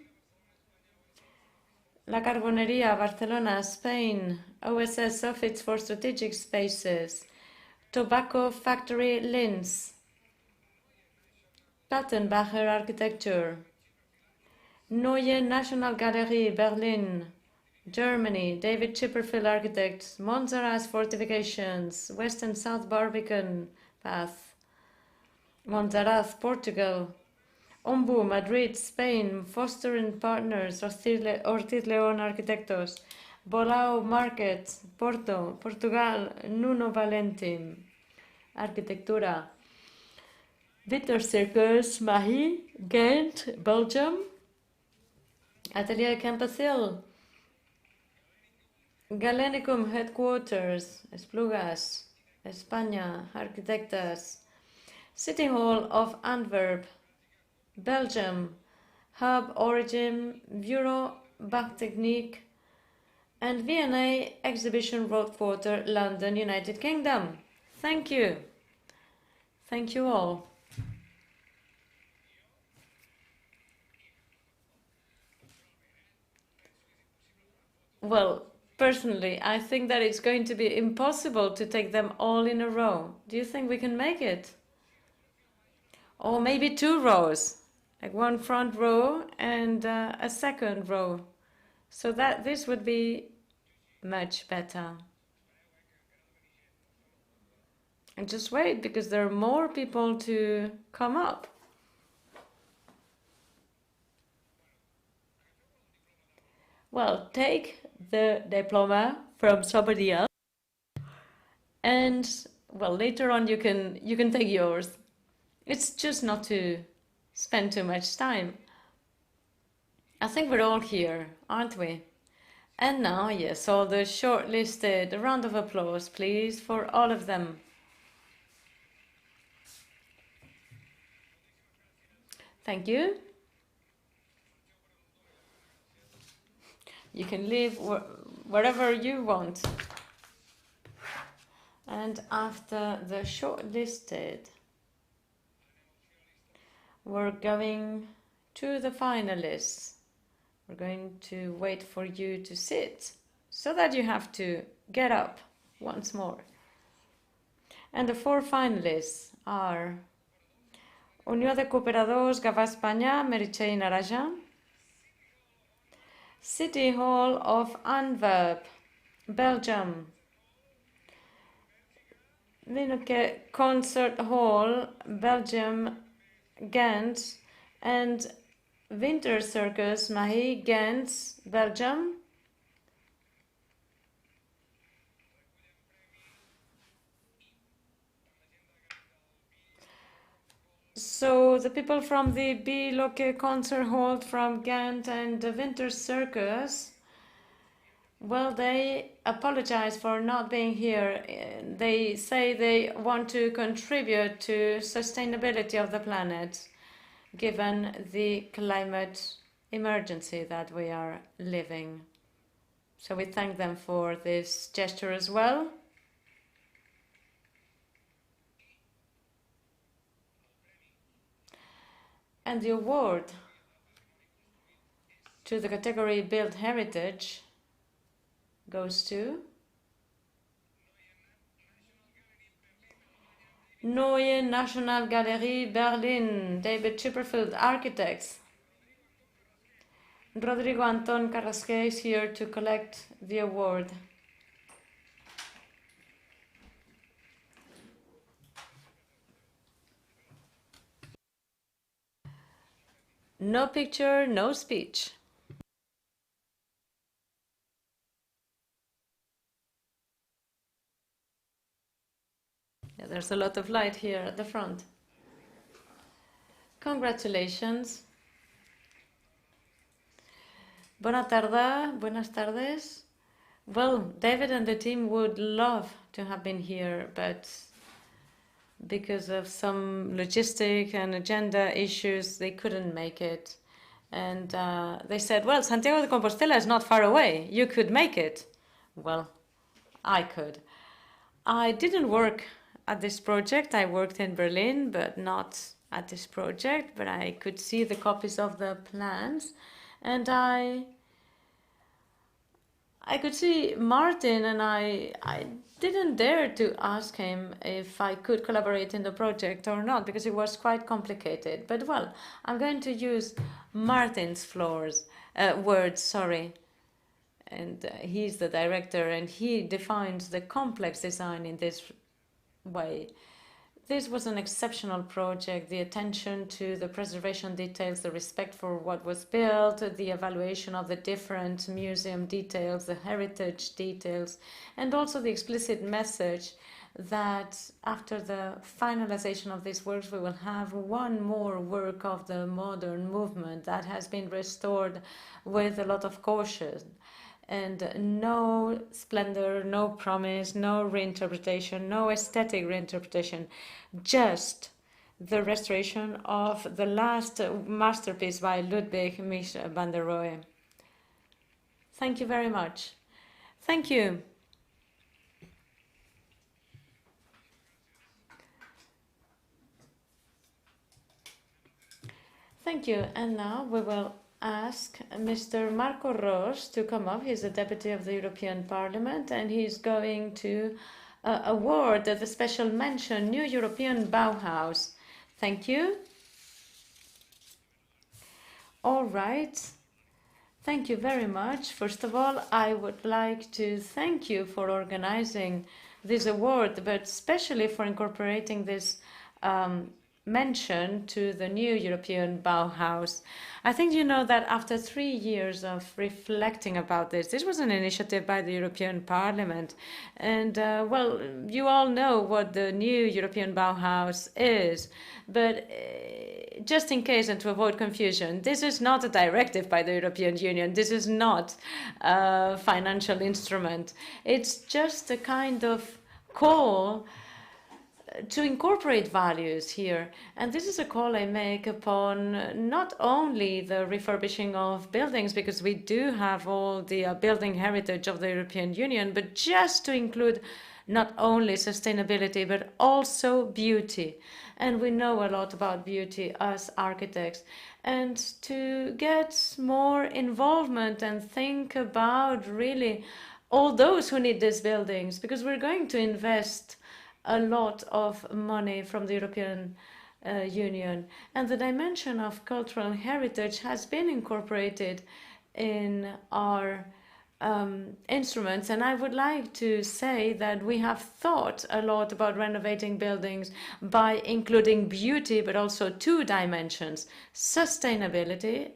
La Carbonería, Barcelona, Spain, OSS Office for Strategic Spaces, Tobacco Factory, Linz, Plattenbacher Architecture, Neue National Galerie, Berlin, Germany, David Chipperfield Architects, Montserrat Fortifications, West and South Barbican Path, Montserrat, Portugal, Ombu, Madrid, Spain, Foster and Partners, Ortiz León Arquitectos, Bolao Market, Porto, Portugal, Nuno Valenti, Arquitectura, Victor Circus, Mahi, Ghent, Belgium, Atelier Campus Hill, Galenicum Headquarters, Esplugas, España, Arquitectas, City Hall of Antwerp, Belgium, Hub Origin, Bureau Backtechnique, and V&A Exhibition Road Quarter, London, United Kingdom. Thank you. Thank you all. Well, personally, I think that it's going to be impossible to take them all in a row. Do you think we can make it? Or maybe 2 rows, like one front row and a second row, so that this would be much better. And just wait, because there are more people to come up. Well, take the diploma from somebody else, and well, later on you can take yours. It's just not to spend too much time. I think we're all here, aren't we? And now, yes, all the shortlisted. A round of applause, please, for all of them. Thank you. You can leave wherever you want. And after the shortlisted, we're going to the finalists. We're going to wait for you to sit, so that you have to get up once more. And the 4 finalists are Unió de Cooperadors, Gavà, España, Meritxell i Naraja, City Hall of Antwerp, Belgium, Linoke Concert Hall, Belgium, Ghent, and Winter Circus, Mahi, Ghent, Belgium. So the people from the Biloke Concert Hall from Ghent and the Winter Circus, well, they apologize for not being here. They say they want to contribute to sustainability of the planet, given the climate emergency that we are living. So we thank them for this gesture as well. And the award to the category Built Heritage goes to Neue National Galerie, Berlin, David Chipperfield Architects. Rodrigo Anton Carrasque is here to collect the award. No picture, no speech. Yeah, there's a lot of light here at the front. Congratulations. Buenas tardes. Well, David and the team would love to have been here, but because of some logistic and agenda issues, they couldn't make it. And they said, well, Santiago de Compostela is not far away. You could make it. Well, I could. I didn't work at this project. I worked in Berlin, but not at this project. But I could see the copies of the plans. And I could see Martin, and I didn't dare to ask him if I could collaborate in the project or not, because it was quite complicated. But well, I'm going to use Martin's words, and he's the director, and he defines the complex design in this way. This was an exceptional project, the attention to the preservation details, the respect for what was built, the evaluation of the different museum details, the heritage details, and also the explicit message that after the finalization of these works, we will have one more work of the modern movement that has been restored with a lot of caution. And no splendor, no promise, no reinterpretation, no aesthetic reinterpretation, just the restoration of the last masterpiece by Ludwig Mies van der Rohe. Thank you very much. Thank you. Thank you. And now we will ask Mr. Marco Ros to come up. He's a deputy of the European Parliament, and he's going to award the special mention New European Bauhaus. Thank you. All right. Thank you very much. First of all, I would like to thank you for organizing this award, but especially for incorporating this mention to the New European Bauhaus. I think you know that after 3 years of reflecting about this was an initiative by the European Parliament. And, well, you all know what the New European Bauhaus is. But just in case and to avoid confusion, this is not a directive by the European Union. This is not a financial instrument. It's just a kind of call to incorporate values here. And this is a call I make upon not only the refurbishing of buildings, because we do have all the building heritage of the European Union, but just to include not only sustainability, but also beauty. And we know a lot about beauty as architects. And to get more involvement and think about really all those who need these buildings, because we're going to invest a lot of money from the European Union. And the dimension of cultural heritage has been incorporated in our instruments. And I would like to say that we have thought a lot about renovating buildings by including beauty, but also 2 dimensions: sustainability,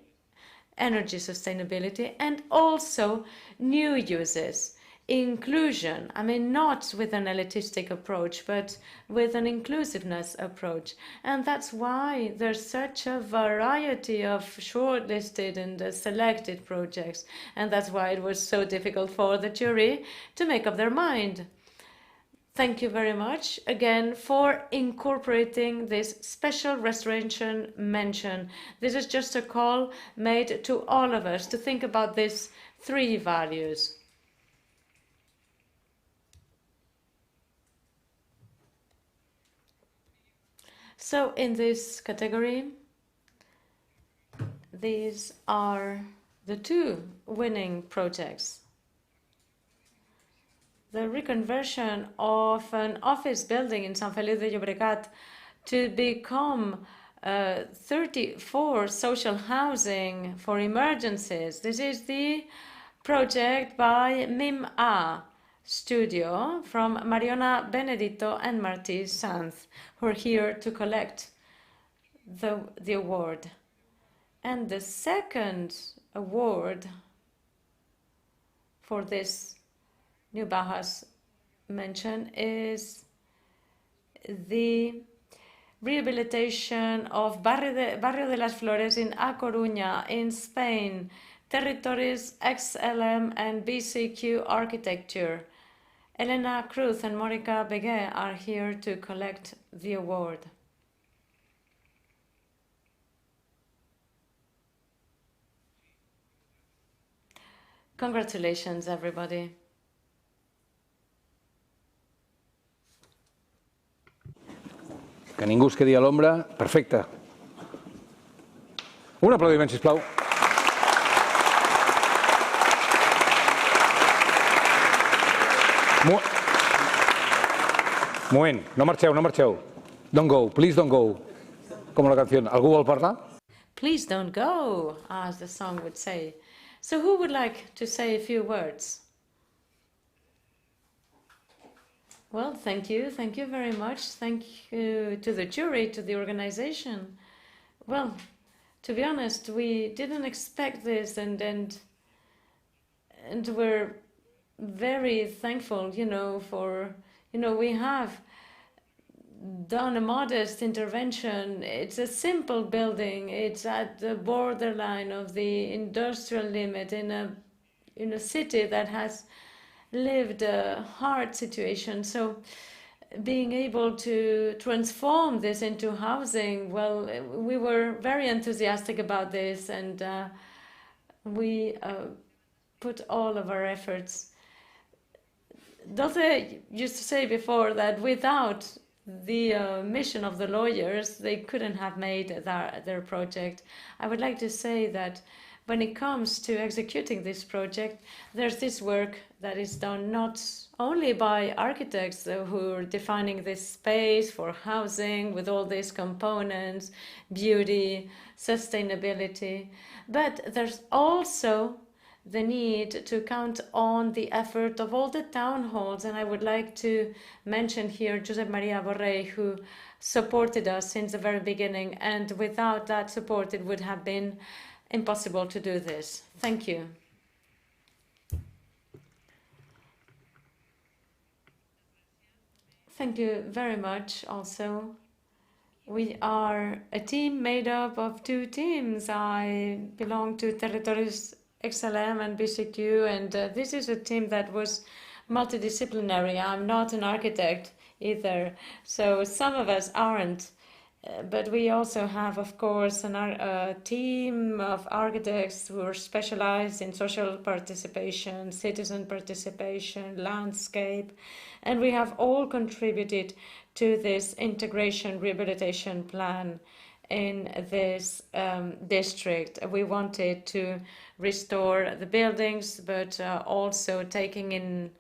energy sustainability, and also new uses. Inclusion, I mean, not with an elitistic approach, but with an inclusiveness approach. And that's why there's such a variety of shortlisted and selected projects. And that's why it was so difficult for the jury to make up their mind. Thank you very much again for incorporating this special restoration mention. This is just a call made to all of us to think about these 3 values. So in this category, these are the 2 winning projects. The reconversion of an office building in Sant Feliu de Llobregat to become 34 social housing for emergencies. This is the project by MIM-A Studio from Mariona Benedito and Martí Sanz, who are here to collect the award. And the second award for this new Bauhaus mention is the rehabilitation of Barrio de las Flores in A Coruña in Spain, territories XLM and BCQ architecture. Elena Cruz and Monica Beguet are here to collect the award. Congratulations, everybody. Que ningú es quedi a l'ombra. Perfecte. Un aplaudiment, sisplau. Moment, no marxeu, no marxeu. Don't go, please don't go. Com la canció. Algú vol parlar? Please don't go, as the song would say. So who would like to say a few words? Well, thank you very much. Thank you to the jury, to the organization. Well, to be honest, we didn't expect this, and we're very thankful, for, we have done a modest intervention. It's a simple building. It's at the borderline of the industrial limit in a city that has lived a hard situation. So being able to transform this into housing, well, we were very enthusiastic about this, and we put all of our efforts. Dothe used to say before that without the mission of the lawyers, they couldn't have made their project. I would like to say that when it comes to executing this project, there's this work that is done not only by architects who are defining this space for housing with all these components, beauty, sustainability, but there's also the need to count on the effort of all the town halls. And I would like to mention here Josep Maria Borrell, who supported us since the very beginning. And without that support, it would have been impossible to do this. Thank you. Thank you very much also. We are a team made up of two teams. I belong to Territories XLM and BCQ, and this is a team that was multidisciplinary. I'm not an architect either, so some of us aren't. But we also have, of course, a team of architects who are specialized in social participation, citizen participation, landscape, and we have all contributed to this integration rehabilitation plan in this district. We wanted to restore the buildings, but also taking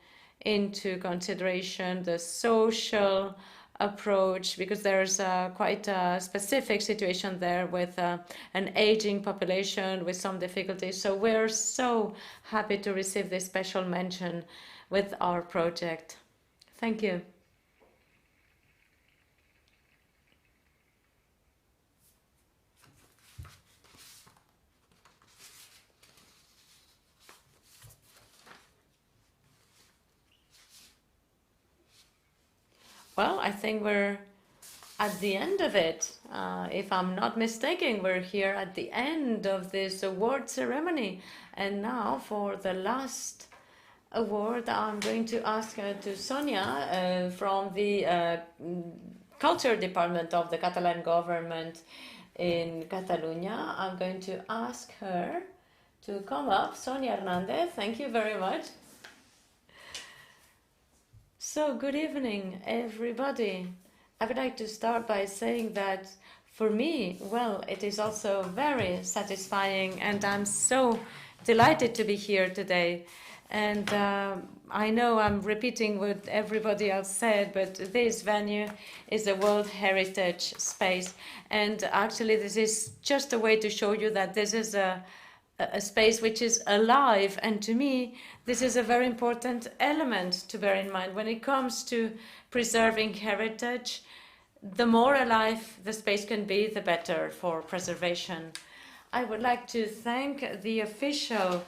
into consideration the social approach, because there's quite a specific situation there with an aging population with some difficulties. So we're so happy to receive this special mention with our project. Thank you. Well, I think we're at the end of it. If I'm not mistaken, we're here at the end of this award ceremony. And now for the last award, I'm going to ask to Sonia from the Culture Department of the Catalan government in Catalonia. I'm going to ask her to come up. Sonia Hernandez, thank you very much. So, good evening, everybody. I would like to start by saying that for me, well, it is also very satisfying, and I'm so delighted to be here today. And I know I'm repeating what everybody else said, but this venue is a World Heritage Space. And actually, this is just a way to show you that this is a space which is alive, and to me this is a very important element to bear in mind when it comes to preserving heritage. The more alive the space can be, the better for preservation. I would like to thank the official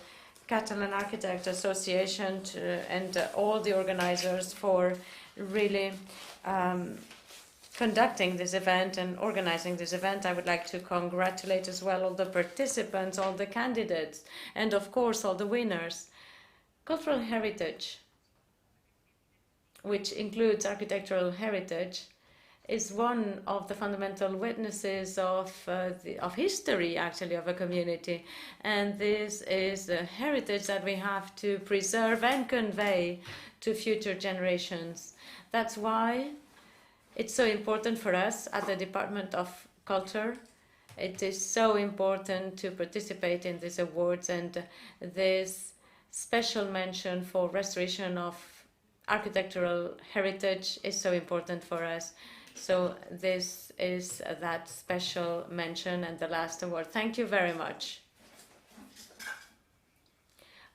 Catalan Architect Association and all the organizers for really conducting this event and organizing this event. I would like to congratulate as well all the participants, all the candidates, and of course all the winners. Cultural heritage which includes architectural heritage, is one of the fundamental witnesses of history, actually, of a community. And this is a heritage that we have to preserve and convey to future generations. That's why it's so important for us at the Department of Culture. It is so important to participate in these awards, and this special mention for restoration of architectural heritage is so important for us. So this is that special mention and the last award. Thank you very much.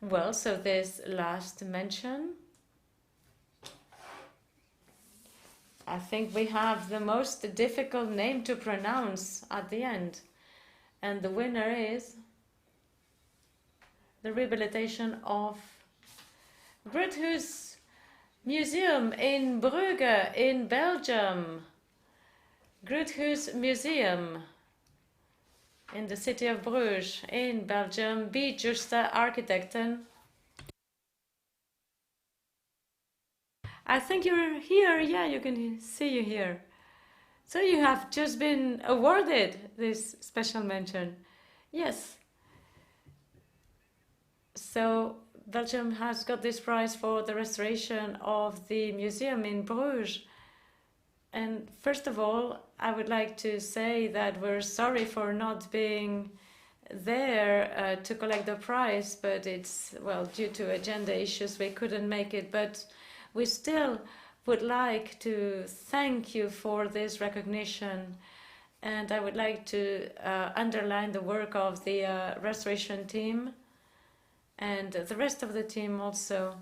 Well, so this last mention, I think we have the most difficult name to pronounce at the end. And the winner is the rehabilitation of Groothuis Museum in Brugge in Belgium. Groothuis Museum in the city of Bruges in Belgium. Be Justa Architecten. I think you're here. Yeah, you can see you here. So you have just been awarded this special mention. Yes. So Belgium has got this prize for the restoration of the museum in Bruges. And first of all, I would like to say that we're sorry for not being there to collect the prize, but it's, well, due to agenda issues, we couldn't make it. But we still would like to thank you for this recognition. And I would like to underline the work of the restoration team and the rest of the team also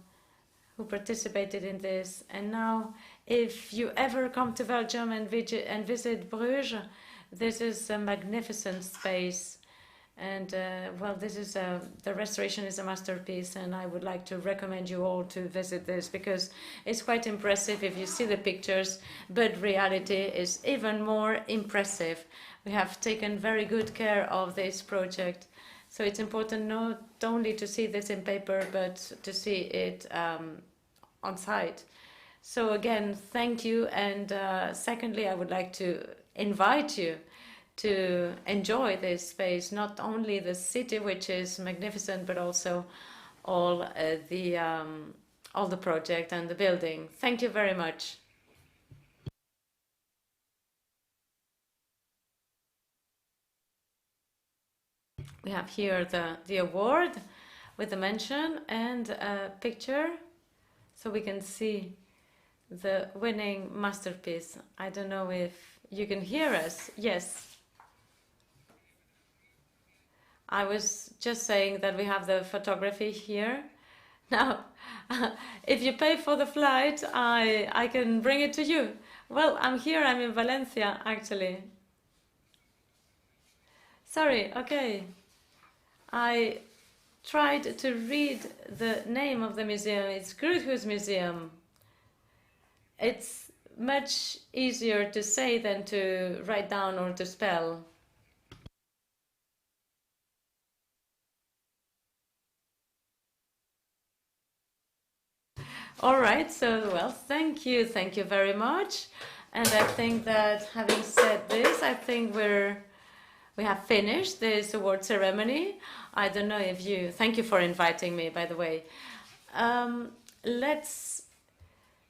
who participated in this. And now, if you ever come to Belgium and visit Bruges, this is a magnificent space. And well, this is the restoration is a masterpiece, and I would like to recommend you all to visit this because it's quite impressive if you see the pictures, but reality is even more impressive. We have taken very good care of this project. So it's important not only to see this in paper, but to see it on site. So again, thank you. And secondly, I would like to invite you to enjoy this space, not only the city, which is magnificent, but also all the project and the building. Thank you very much. We have here the award with the mention and a picture, so we can see the winning masterpiece. I don't know if you can hear us. Yes. I was just saying that we have the photography here. Now, if you pay for the flight, I can bring it to you. Well, I'm here. I'm in Valencia, actually. Sorry, okay. I tried to read the name of the museum. It's Groothuis Museum. It's much easier to say than to write down or to spell. All right, so, well, thank you very much. And I think that having said this, I think we have finished this award ceremony. I don't know if you... Thank you for inviting me, by the way. Let's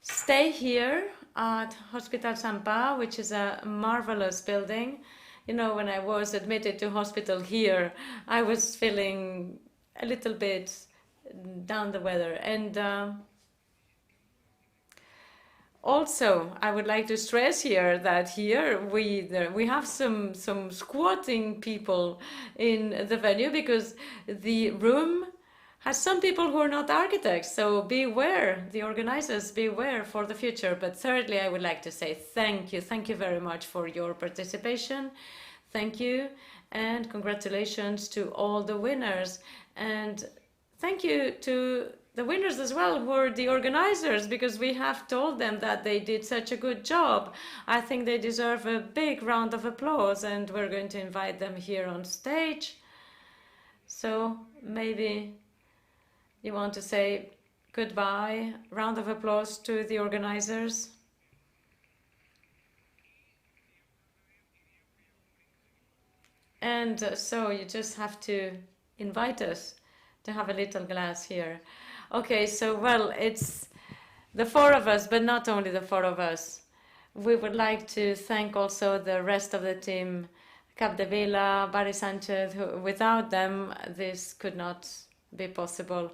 stay here at Hospital de Sant Pau, which is a marvelous building. You know, when I was admitted to hospital here, I was feeling a little bit down the weather. And also, I would like to stress here that here we have some squatting people in the venue because the room has some people who are not architects. So beware, the organizers, beware for the future. But thirdly, I would like to say thank you. Thank you very much for your participation. Thank you. And congratulations to all the winners. And thank you to the winners as well, who are the organizers, because we have told them that they did such a good job. I think they deserve a big round of applause, and we're going to invite them here on stage. So maybe you want to say Goodbye. Round of applause to the organizers. And so you just have to invite us to have a little glass here. Okay, so well, it's the four of us, but not only the four of us. We would like to thank also the rest of the team, Capdevila, Barry Sanchez, who, without them, this could not be possible.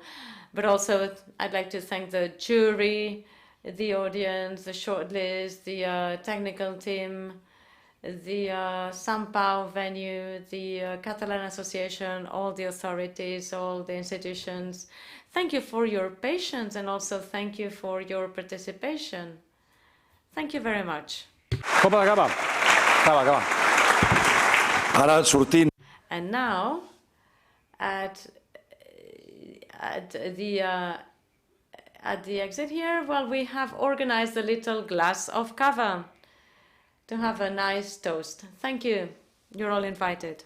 But also, I'd like to thank the jury, the audience, the shortlist, the technical team, the Sant Pau venue, the Catalan Association, all the authorities, all the institutions. Thank you for your patience and also thank you for your participation. Thank you very much. And now, at the exit here, well, we have organized a little glass of cava to have a nice toast. Thank you. You're all invited.